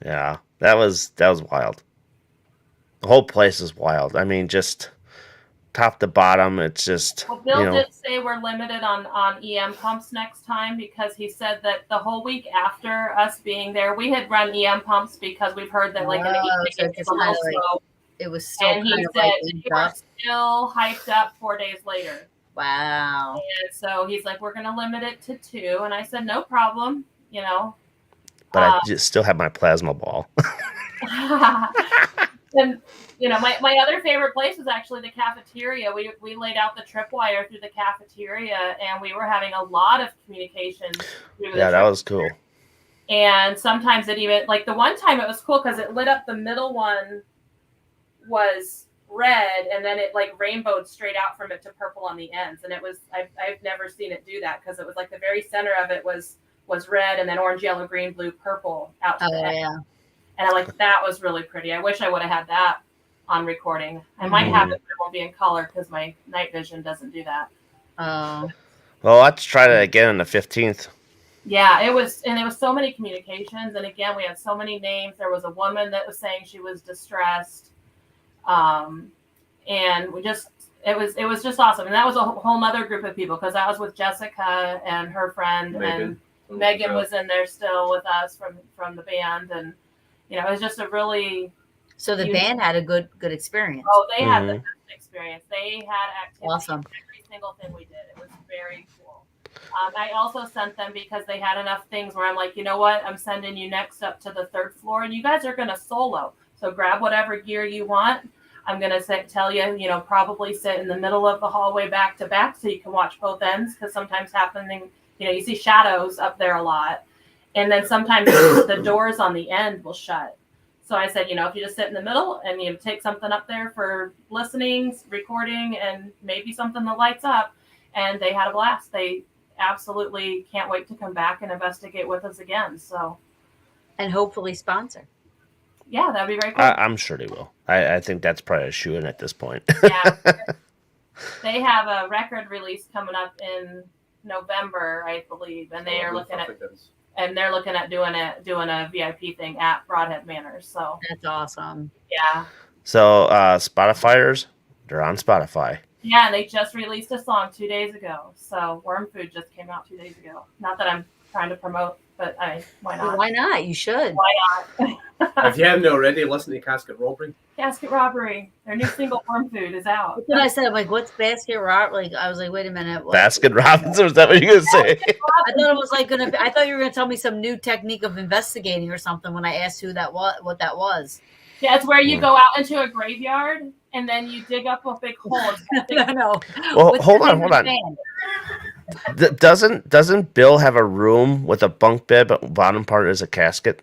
Yeah, that was wild. The whole place is wild. I mean, just top to bottom, it's just Well, Bill did say we're limited on EM pumps next time because he said that the whole week after us being there, we had run EM pumps because we've heard that like in the Oh, evening so it's it's a little kinda like- slow. It was still And he kind of said like we linked were up. still hyped up 4 days later. Wow. And so he's like, we're going to limit it to 2. And I said, no problem, but I just still have my plasma ball. And my other favorite place was actually the cafeteria. We laid out the tripwire through the cafeteria, and we were having a lot of communication through the Yeah, that was cool. And sometimes it even, like the one time it was cool because it lit up, the middle one was red, and then it like rainbowed straight out from it to purple on the ends. And it was, I've never seen it do that because it was like the very center of it was red, and then orange, yellow, green, blue, purple out to Oh the end. yeah. And I'm like, that was really pretty. I wish I would have had that on recording. I might have it, but it won't be in color because my night vision doesn't do that. Oh. Well, let's try that again on the 15th. Yeah, it was so many communications. And again, we had so many names. There was a woman that was saying she was distressed. And it was just awesome. And that was a whole nother group of people because that was with Jessica and her friend. And Megan was in there still with us from the band. And, it was just a really... So the band had a good experience. Oh, they had the best experience. They had activity. Awesome. Every single thing we did. It was very cool. I also sent them because they had enough things where I'm like, you know what? I'm sending you next up to the 3rd floor, and you guys are going to solo. So grab whatever gear you want. I'm going to tell you, probably sit in the middle of the hallway back to back so you can watch both ends because sometimes you see shadows up there a lot. And then sometimes the doors on the end will shut. So I said, if you just sit in the middle and you take something up there for listening, recording, and maybe something that lights up. And they had a blast. They absolutely can't wait to come back and investigate with us again. So, and hopefully sponsor. Yeah, that'd be very cool. I'm sure they will. I think that's probably a shoo-in at this point. Yeah. They have a record release coming up in November, I believe, and they're looking at doing a VIP thing at Brodhead Manor. So that's awesome. Yeah. So Spotifyers, they're on Spotify. Yeah, and they just released a song 2 days ago. So Worm Food just came out 2 days ago. Not that I'm trying to promote, but why not? Well, why not? You should. Why not? If you haven't already, listen to Casket Robbery. Casket Robbery. Their new single Worm Food is out. That's what I said. I'm like, what's Basket Robbery? Like, I was like, wait a minute. What? Basket Robbins? Was that what you were going to say? I thought it was like I thought you were gonna tell me some new technique of investigating or something when I asked who that was, what that was. Yeah, it's where you go out into a graveyard and then you dig up a big hole. No. Well, hold on. Doesn't Bill have a room with a bunk bed, but bottom part is a casket?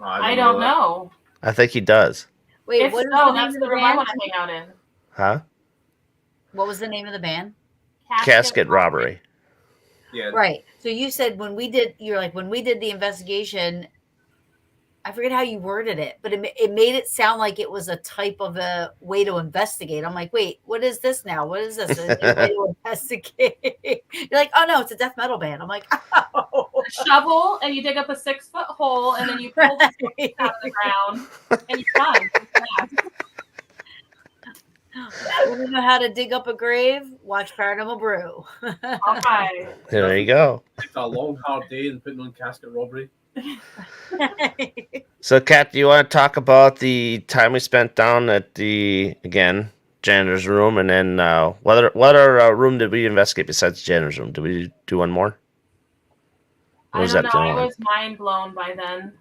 I don't know. I think he does. Wait, if what so, that's the room I want to hang out in. Huh? What was the name of the band? Casket Robbery. Yeah. Right. So you said when we did the investigation, I forget how you worded it, but it made it sound like it was a type of a way to investigate. I'm like, wait, what is this now? What is this? A new way to investigate? You're like, oh no, it's a death metal band. I'm like, oh. A shovel, and you dig up a 6-foot hole, and then you pull the sticks out of the ground, and you're done. Want to know how to dig up a grave? Watch Paranormal Brew. All right. There you go. It's a long, hard day and putting on Casket Robbery. So, Kat, do you want to talk about the time we spent down at the, again, janitor's room, and then what other room did we investigate besides the janitor's room? Did we do one more? Or I don't know. I was mind blown by then.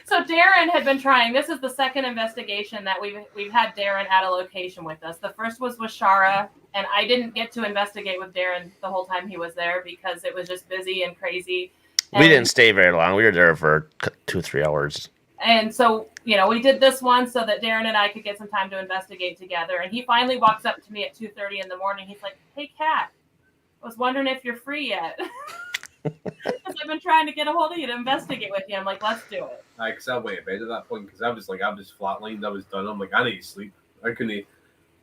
So Darren had been trying. This is the second investigation that we've had Darren at a location with us. The first was with Shara, and I didn't get to investigate with Darren the whole time he was there because it was just busy and crazy. And we didn't stay very long. We were there for 2-3 hours. And so, we did this one so that Darren and I could get some time to investigate together. And he finally walks up to me at 2:30 in the morning. He's like, "Hey, Kat, I was wondering if you're free yet." Because I've been trying to get a hold of you to investigate with you. I'm like, let's do it. Because I went to bed at that point because I was flatlined. I was done. I'm like, I need to sleep. I couldn't.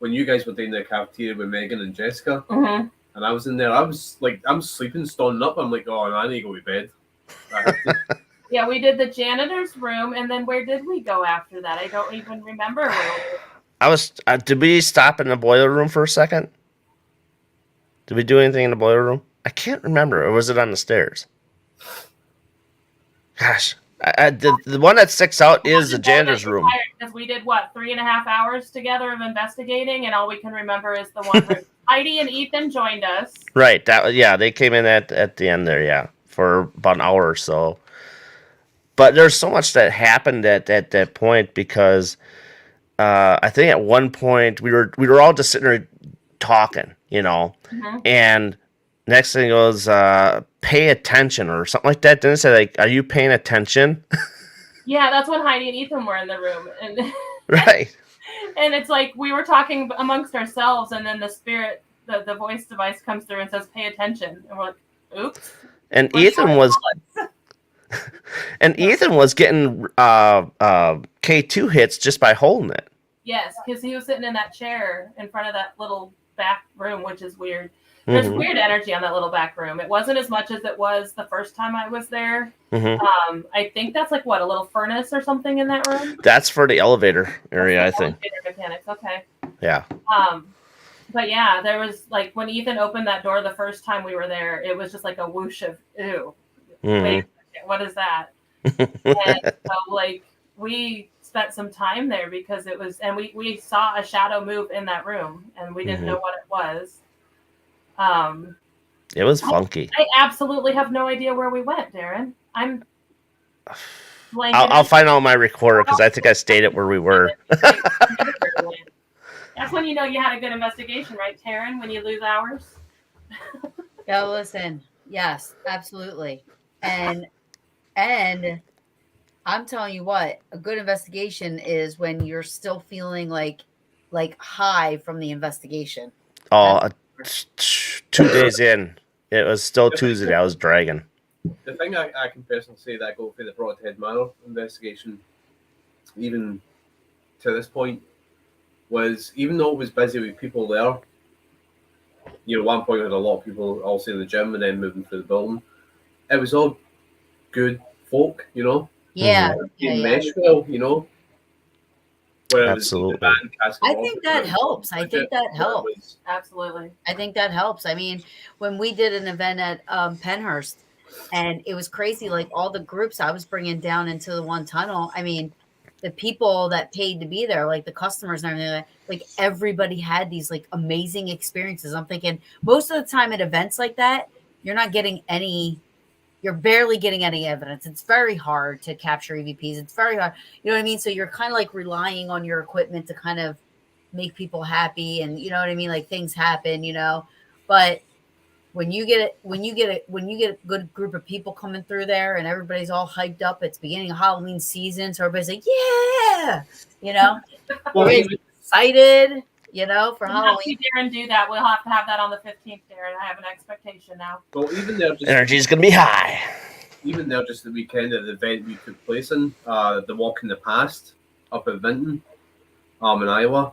When you guys were in the cafeteria with Megan and Jessica, mm-hmm. and I was in there, I was like, I'm sleeping, standing up. I'm like, oh, I need to go to bed. Yeah, we did the janitor's room, and then where did we go after that? I don't even remember. Did we stop in the boiler room for a second? Did we do anything in the boiler room? I can't remember. Or was it on the stairs? Gosh, the one that sticks out is the janitor's room. Because we did 3.5 hours together of investigating, and all we can remember is the one where Heidi and Ethan joined us. Right. They came in at the end there. Yeah, for about an hour or so. But there's so much that happened at that point because I think at one point we were all just sitting there talking, mm-hmm. and next thing was pay attention or something like that. Didn't it say like, are you paying attention? Yeah, that's when Heidi and Ethan were in the room, and right. And it's like we were talking amongst ourselves, and then the spirit, the voice device comes through and says, "Pay attention," and we're like, "Oops." And Ethan was. And Ethan was getting K2 hits just by holding it. Yes, because he was sitting in that chair in front of that little back room, which is weird. There's Mm-hmm. weird energy on that little back room. It wasn't as much as it was the first time I was there. Mm-hmm. I think that's like a little furnace or something in that room. That's for the elevator area, I think. Elevator mechanics, okay. Yeah. But yeah, there was like when Ethan opened that door the first time we were there, it was just like a whoosh of ew. Mm-hmm. Wait, what is that? And so we spent some time there because it was, and we saw a shadow move in that room, and we didn't Mm-hmm. know what it was. It was funky. I absolutely have no idea where we went, Darren. I'm blanking. I'll find out my recorder because I think I stated where we were. That's when you know you had a good investigation, right, Taryn? When you lose hours. Yeah, listen. Yes, absolutely. And I'm telling you what, a good investigation is when you're still feeling like high from the investigation. Oh, That's 2 days in, it was still The Tuesday. thing, I was dragging. the thing I can personally say that I go for the Brodhead Manor investigation, even to this point, was even though it was busy with people there, one point we had a lot of people also in the gym and then moving through the building. It was all good folk, yeah, yeah, in yeah. Meshville, where it was the Absolutely. band cast I off think that helps. I think that where it helps. was Absolutely. I think that helps. I mean, when we did an event at Penhurst, and it was crazy, like all the groups I was bringing down into the one tunnel. I mean, the people that paid to be there, like the customers and everything, like everybody had these like amazing experiences. I'm thinking most of the time at events like that, you're not getting any. You're barely getting any evidence. It's very hard to capture EVPs. It's very hard. You know what I mean? So you're kind of like relying on your equipment to kind of make people happy, and you know what I mean, like things happen, but when you get a good group of people coming through there and everybody's all hyped up, it's beginning of Halloween season, so everybody's like, yeah, you know well, everybody's even, excited, for We'll have to Halloween. see Darren do that. We'll have to have that on the 15th, Darren. I have an expectation now. well, even there, just Energy's gonna be high. even there, just the weekend of the event we took place in, the Walk in the Past up at Vinton, in Iowa,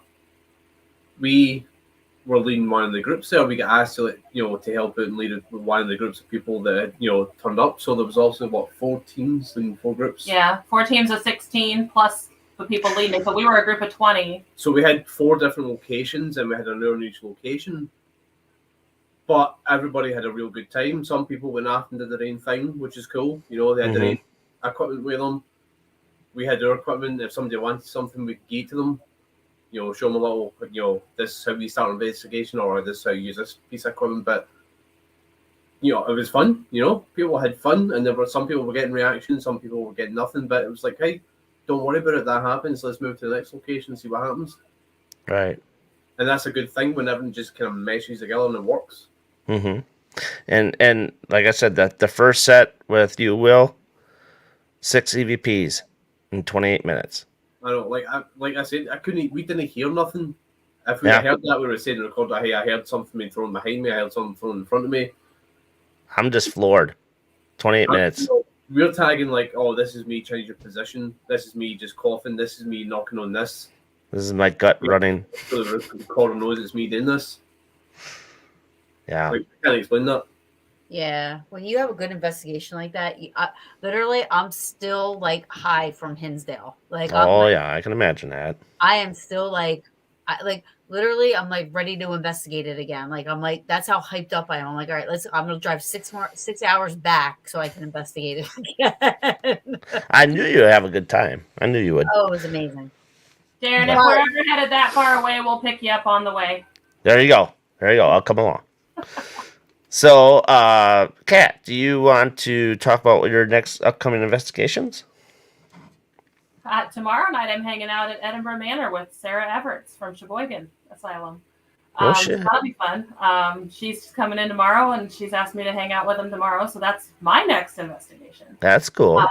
we were leading one of the groups there. We got asked to, to help out and lead one of the groups of people that turned up. So there was also 4 teams and 4 groups. Yeah, 4 teams of 16 plus the people leading. So we were a group of 20. So we had 4 different locations, and we had an own each location. But everybody had a real good time. Some people went off and did their own thing, which is cool. They had their own equipment with them. We had our equipment. If somebody wanted something, we could give it to them. Show them a little, this is how we start an investigation, or this is how you use this piece of equipment. But, it was fun. People had fun, and there were some people were getting reactions, some people were getting nothing. But it was like, hey, don't worry about it. That happens. Let's move to the next location and see what happens. Right. And that's a good thing when everything just kind of meshes together and it works. Mm-hmm. And like I said, that the first set with you, Will, 6 EVPs in 28 minutes. I don't like I said, we didn't hear nothing. If we had heard that, we were saying in the recorder, hey, I heard something being thrown behind me, I heard something thrown in front of me. I'm just floored. 28 minutes. We're tagging like, oh, this is me changing your position, this is me just coughing, this is me knocking on this. This is my gut running. So the recorder knows it's me doing this. Yeah. Like, I can't explain that. Yeah, when you have a good investigation like that, literally, I'm still like high from Hinsdale. Like, Yeah, I can imagine that. I am still like, literally, I'm like ready to investigate it again. Like, I'm like, that's how hyped up I am. I'm like, all right, I'm gonna drive 6 hours back so I can investigate it again. I knew you'd have a good time. I knew you would. Oh, it was amazing. Darren, if we're ever headed that far away, we'll pick you up on the way. There you go. I'll come along. So, Kat, do you want to talk about your next upcoming investigations? Tomorrow night, I'm hanging out at Edinburgh Manor with Sarah Everts from Sheboygan Asylum. Oh, shit. That'll be fun. She's coming in tomorrow, and she's asked me to hang out with them tomorrow. So that's my next investigation. That's cool.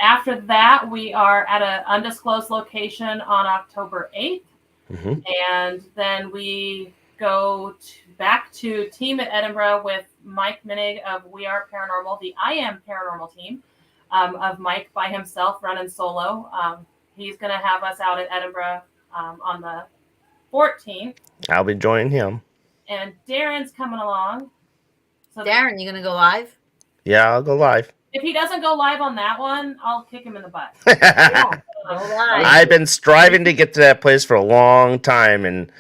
After that, we are at an undisclosed location on October 8th. Mm-hmm. And then we go back to team at Edinburgh with Mike Minig of We Are Paranormal, the I Am Paranormal team, of Mike by himself running solo. He's going to have us out at Edinburgh on the 14th. I'll be joining him. And Darren's coming along. So Darren, you gonna go live? Yeah, I'll go live. if he doesn't go live on that one, I'll kick him in the butt. Go live. I've been striving to get to that place for a long time, and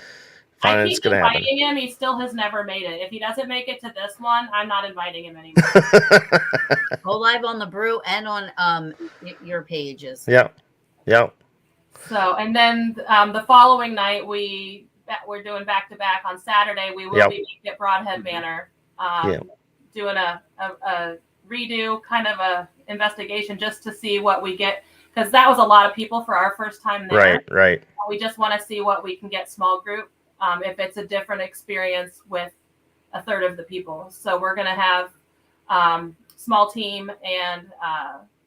I finally it's keep going to happen. inviting him. He still has never made it. If he doesn't make it to this one, I'm not inviting him anymore. Go live on the brew and on your pages. Yep. So, and then the following night, we're doing back to back on Saturday. We will be at Brodhead Manor, doing a redo, kind of a investigation just to see what we get, because that was a lot of people for our first time there. Right. We just want to see what we can get small group. If it's a different experience with a third of the people. So we're going to have small team, and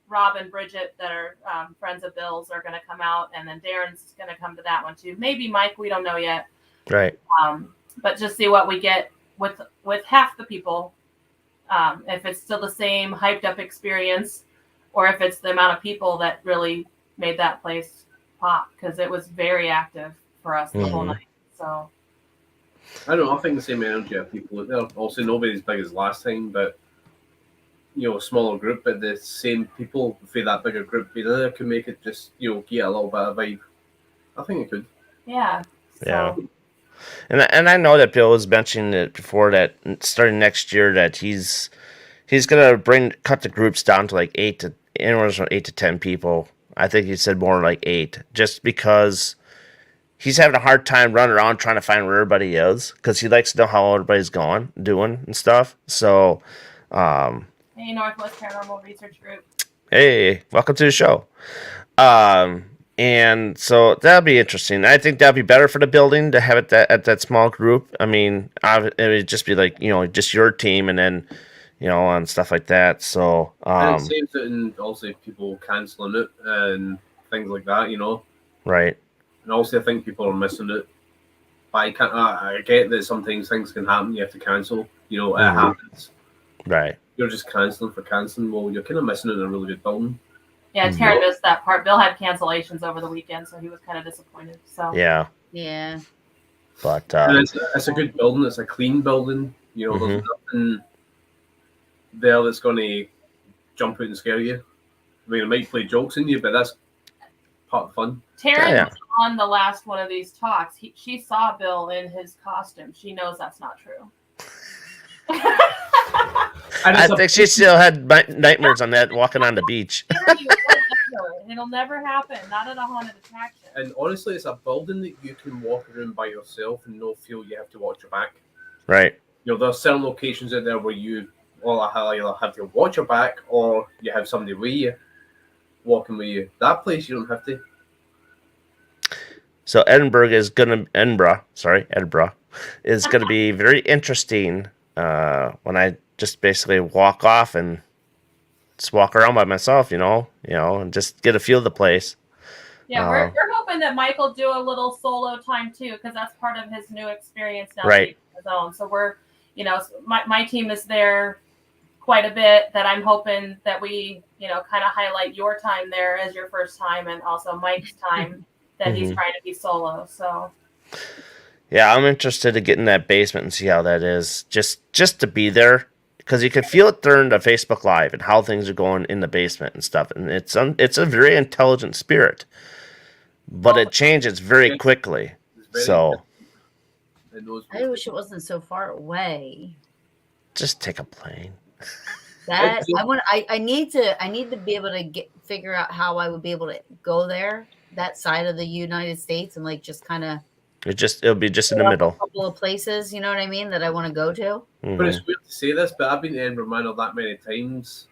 Rob and Bridget that are friends of Bill's are going to come out, and then Darren's going to come to that one too. Maybe Mike, we don't know yet. Right. But just see what we get with half the people. If it's still the same hyped up experience, or if it's the amount of people that really made that place pop, because it was very active for us the whole night. So I don't know. I think the same energy of people out there. Also, nobody's big as last time, but a smaller group, but the same people for that bigger group being there could make it just get a little bit of vibe. I think it could. Yeah. Yeah. And I know that Bill was mentioning it before, that starting next year that he's gonna cut the groups down to like anywhere from 8 to 10 people. I think he said more like 8, just because he's having a hard time running around trying to find where everybody is, because he likes to know how everybody's doing and stuff. So, Hey, Northwest Paranormal Research Group. hey, welcome to the show. And so that'll be interesting. I think that'll be better for the building to have it at that small group. I mean, it would just be like, just your team, and then, and stuff like that. So, and it saves it, and also people cancelling it and things like that, Right. And also I think people are missing it. But I get that sometimes things can happen. You have to cancel. It happens. Right. You're just cancelling for cancelling. Well, you're kind of missing it in a really good building. Yeah, Taryn missed that part. Bill had cancellations over the weekend, so he was kind of disappointed. So Yeah. But it's a good building. It's a clean building. There's nothing there that's going to jump out and scare you. I mean, it might play jokes in you, but that's part of the fun. Taryn was on the last one of these talks. She saw Bill in his costume. She knows that's not true. I think she still had nightmares on that walking on the beach. It'll never happen. Not at a haunted attraction. And honestly, it's a building that you can walk around by yourself and not feel you have to watch your back. Right. There are certain locations out there where you either have to watch your back, or you have somebody with you, walking with you. That place, you don't have to. So Edinburgh is gonna be very interesting when I just basically walk off and just walk around by myself, and just get a feel of the place. Yeah, we're hoping that Mike will do a little solo time too, because that's part of his new experience now. Right. His own. So we're, my team is there quite a bit. That I'm hoping that we, kind of highlight your time there as your first time, and also Mike's time that he's trying to be solo. So. Yeah, I'm interested to get in that basement and see how that is. Just to be there, because you can feel it during the Facebook Live and how things are going in the basement and stuff. And it's a very intelligent spirit, but it changes very quickly. So I wish it wasn't so far away. Just take a plane. I need to be able to figure out how I would be able to go there, that side of the United States, and like just kind of. It'll be just in the middle. A couple of places, you know what I mean, that I want to go to. But it's weird to say this, but I've been to Edinburgh Manor that many times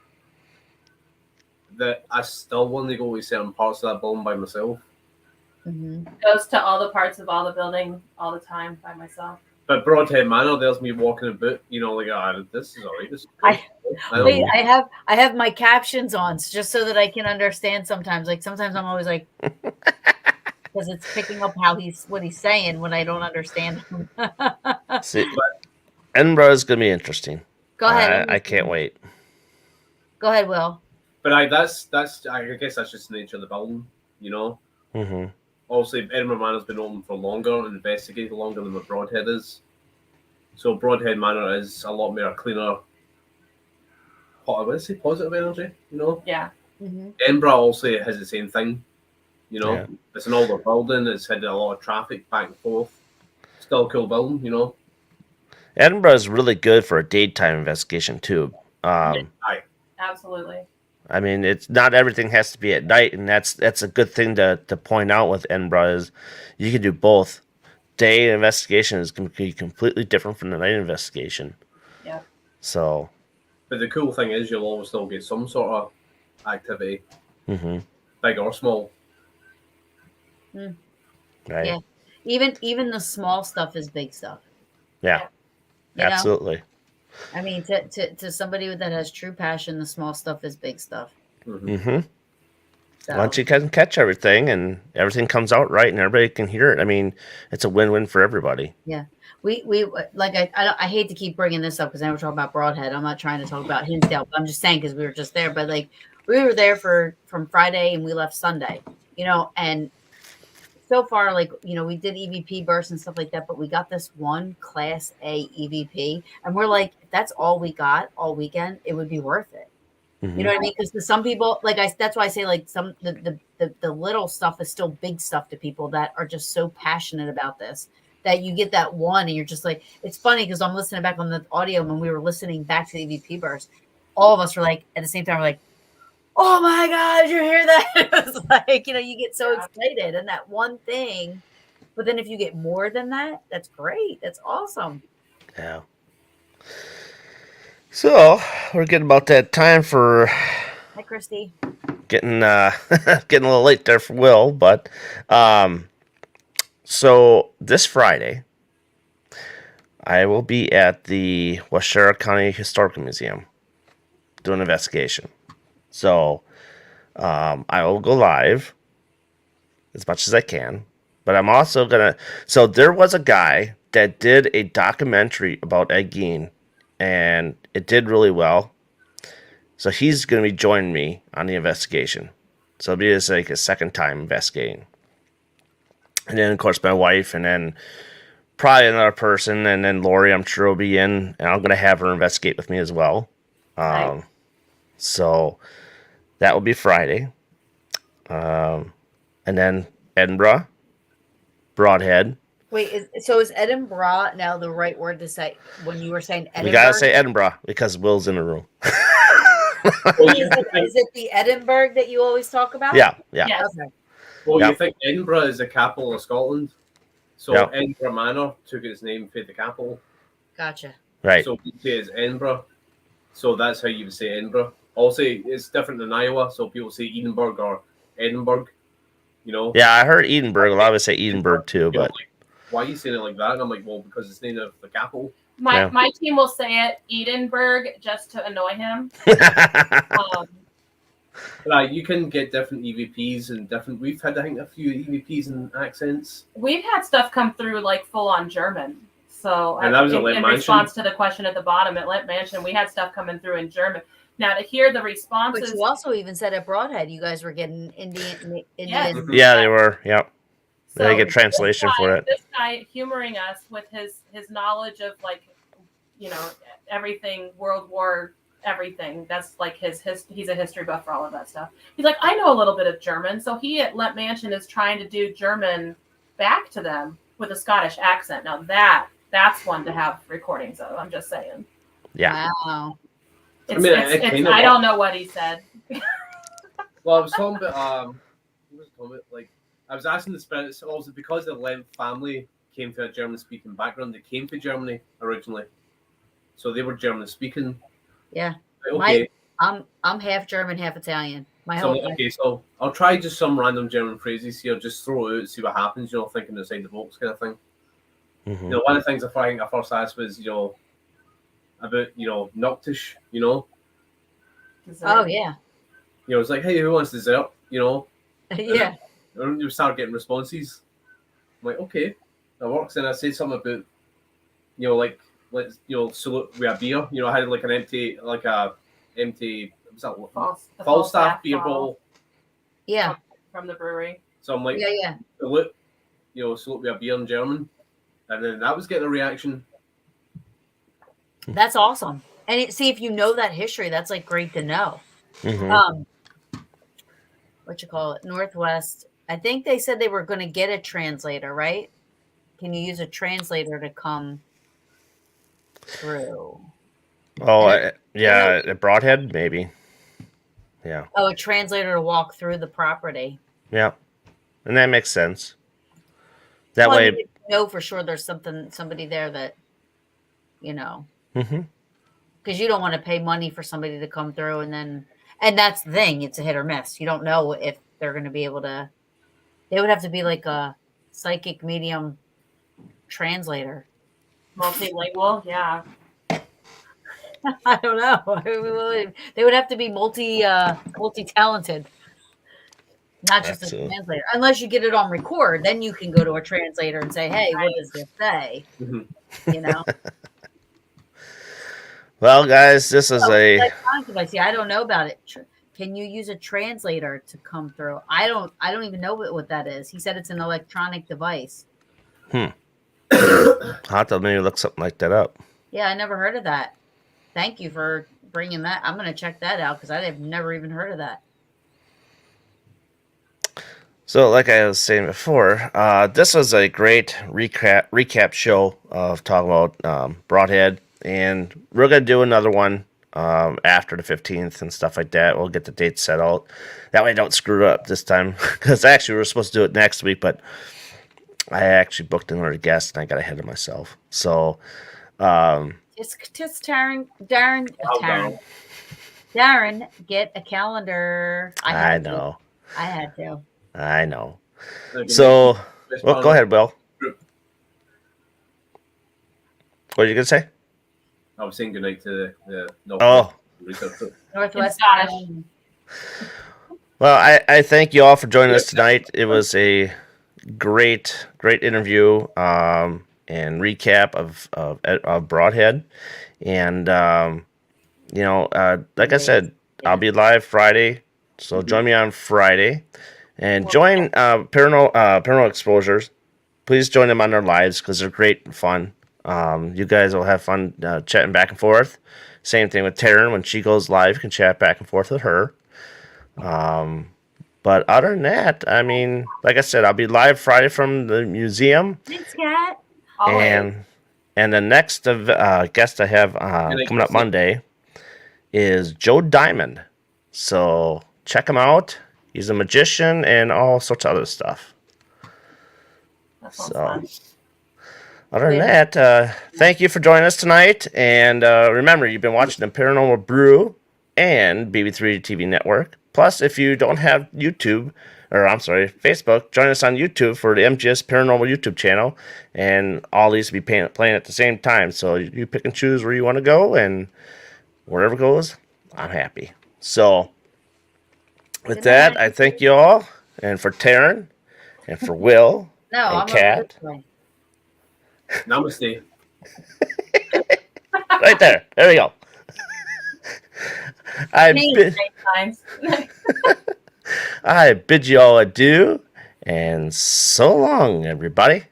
that I still want to go to certain parts of that building by myself. Goes to all the parts of all the building all the time by myself. But Brodhead Manor, there's me walking about, this is alright. This is cool. I have my captions on just so that I can understand sometimes. Like sometimes I'm always like, because it's picking up what he's saying when I don't understand him. See, Edinburgh is gonna be interesting. Go ahead. I can't wait. Go ahead, Will. But I guess that's just the nature of the building, Obviously, Edinburgh Manor's been open for longer and investigated longer than what Brodhead is. So Brodhead Manor is a lot more cleaner. Positive energy, Yeah. Edinburgh also has the same thing. It's an older building. It's had a lot of traffic back and forth. Still a cool building, Edinburgh is really good for a daytime investigation too. Absolutely. I mean, it's not everything has to be at night, and that's a good thing to point out with Edinburgh is you can do both. Day investigation is going to be completely different from the night investigation. Yeah. So. But the cool thing is you'll always still get some sort of activity, big or small. Right. Yeah. Even the small stuff is big stuff. Yeah. You know? Absolutely. I mean, to somebody that has true passion, the small stuff is big stuff. Mm-hmm. So Once you can catch everything and everything comes out right and everybody can hear it, I mean, it's a win-win for everybody. yeah, we like I hate to keep bringing this up because now we're talking about Broadhead. I'm not trying to talk about Hinsdale, but I'm just saying because we were just there. But like we were there from Friday and we left Sunday, and so far, like, we did EVP bursts and stuff like that, but we got this one Class A EVP, and we're like, if that's all we got all weekend, it would be worth it. You know what I mean? Because to some people, that's why I say like the little stuff is still big stuff to people that are just so passionate about this that you get that one and you're just like, it's funny because I'm listening back on the audio when we were listening back to the EVP burst, all of us were like at the same time, we're like, oh my God, you hear that? It was like, you get so excited and that one thing. But then if you get more than that, that's great. That's awesome. Yeah. So we're getting about that time for Hi, Christy. getting getting a little late there for Will, but so this Friday I will be at the Washara County Historical Museum doing an investigation. So I will go live as much as I can, but I'm also gonna. So there was a guy that did a documentary about Ed Gein, and it did really well. So he's gonna be joining me on the investigation. So it'll be just like a second time investigating, and then of course my wife, and then probably another person, and then Lori, I'm sure will be in, and I'm gonna have her investigate with me as well. Nice. So that will be Friday. And then Edinburgh, Broadhead. Wait, is Edinburgh now the right word to say when you were saying Edinburgh? We gotta say Edinburgh because Will's in the room. Is it the Edinburgh that you always talk about? Yeah. Yes. Okay. Well, Yep. you think Edinburgh is the capital of Scotland, so Yep. Edinburgh Manor took its name from the capital. Gotcha. Right. So we say it's Edinburgh. So that's how you would say Edinburgh. Also, it's different than Iowa, so people say Edinburgh or Edinburgh. Yeah, I heard Edinburgh. A lot of us say Edinburgh too, but Like, why are you saying it like that? And I'm like, well, because it's named after the capital. My team will say it Edinburgh just to annoy him. You can get different EVPs and different. We've had, I think, a few EVPs and accents. We've had stuff come through like full on German. So And that was at Lit in Mansion. response to the question at the bottom at Lit Mansion, we had stuff coming through in German. Now to hear the responses, But you also even said at Broadhead, you guys were getting Indian. Yes. yeah, they were. Yep. so They get translation for it. This guy humoring us with his knowledge of everything, World War, everything. That's like his he's a history buff for all of that stuff. He's like, I know a little bit of German, so he at Lit Mansion is trying to do German back to them with a Scottish accent. Now that's one to have recordings of. I'm just saying. Yeah. Wow. I don't know what he said. Well, I was talking about like I was asking the spirits also because the Lemp family came to a German-speaking background. They came to Germany originally, so they were German-speaking. Yeah. Okay. I'm half German, half Italian. So I'll try just some random German phrases here, just throw it out, see what happens. Thinking outside the box kind of thing. Mm-hmm. One of the things I first asked was about Noctish. Oh yeah. It's like, hey, who wants dessert? Yeah. And you start getting responses. I'm like, okay, that works. And I said something about, let's, salute with a beer. I had like an empty, what's that? Falstaff beer bottle. Yeah. From the brewery. So I'm like, Yeah. salute, salute with a beer in German. And then that was getting a reaction. That's awesome. And see, if you know that history, that's like great to know. Mm-hmm. What you call it? Northwest. I think they said they were going to get a translator, right? Can you use a translator to come through? Oh, yeah, at Broadhead, maybe. Yeah. Oh, a translator to walk through the property. Yeah. And that makes sense. That way. I mean, you know for sure there's somebody there that, Mm-hmm. because you don't want to pay money for somebody to come through and that's the thing. It's a hit or miss. You don't know if they're going to be able to. They would have to be like a psychic medium translator. Multilingual, yeah. I don't know. They would have to be multi-talented, not just a That's it. translator. Unless you get it on record, then you can go to a translator and say, "Hey, what does this say?" Mhm. You know. Well, guys, this is So, a electronic device. See, I don't know about it. Can you use a translator to come through? I don't. I don't even know what that is. He said it's an electronic device. I'll have to maybe look something like that up. Yeah, I never heard of that. Thank you for bringing that. I'm going to check that out because I have never even heard of that. So, like I was saying before, this was a great recap show of talking about Brodhead, and we're gonna do another one after the 15th and stuff like that. We'll get the date set out. That way, I don't screw it up this time. Because actually, we were supposed to do it next week, but I actually booked another guest and I got ahead of myself. So, It's Darren, get a calendar. I know. I had to. I know. Like, So, this well, go ahead, Will. What are you gonna say? I was saying goodnight to the Oh, Northwest. Scottish. well, I thank you all for joining us tonight. It was a great interview and recap of Brodhead, and like I said, I'll be live Friday, so join me on Friday, and join Paranormal Exposures. Please join them on their lives because they're great and fun. You guys will have fun chatting back and forth. Same thing with Taryn. When she goes live, you can chat back and forth with her. But other than that, I mean, like I said, I'll be live Friday from the museum. Thanks, Kat. And the next guest I have coming up Monday is Joe Diamond. So check him out. He's a magician and all sorts of other stuff. That sounds fun. Other than that, thank you for joining us tonight. And remember, you've been watching the Paranormal Brew and BB3 TV Network. Plus, if you don't have Facebook, join us on YouTube for the MGS Paranormal YouTube channel. And all these will be playing at the same time. So you pick and choose where you want to go, and wherever goes, I'm happy. So, with that, I thank you all. And for Taryn, and for Will, and Kat. Namaste. Right there. There we go. I bid you all adieu, and so long, everybody.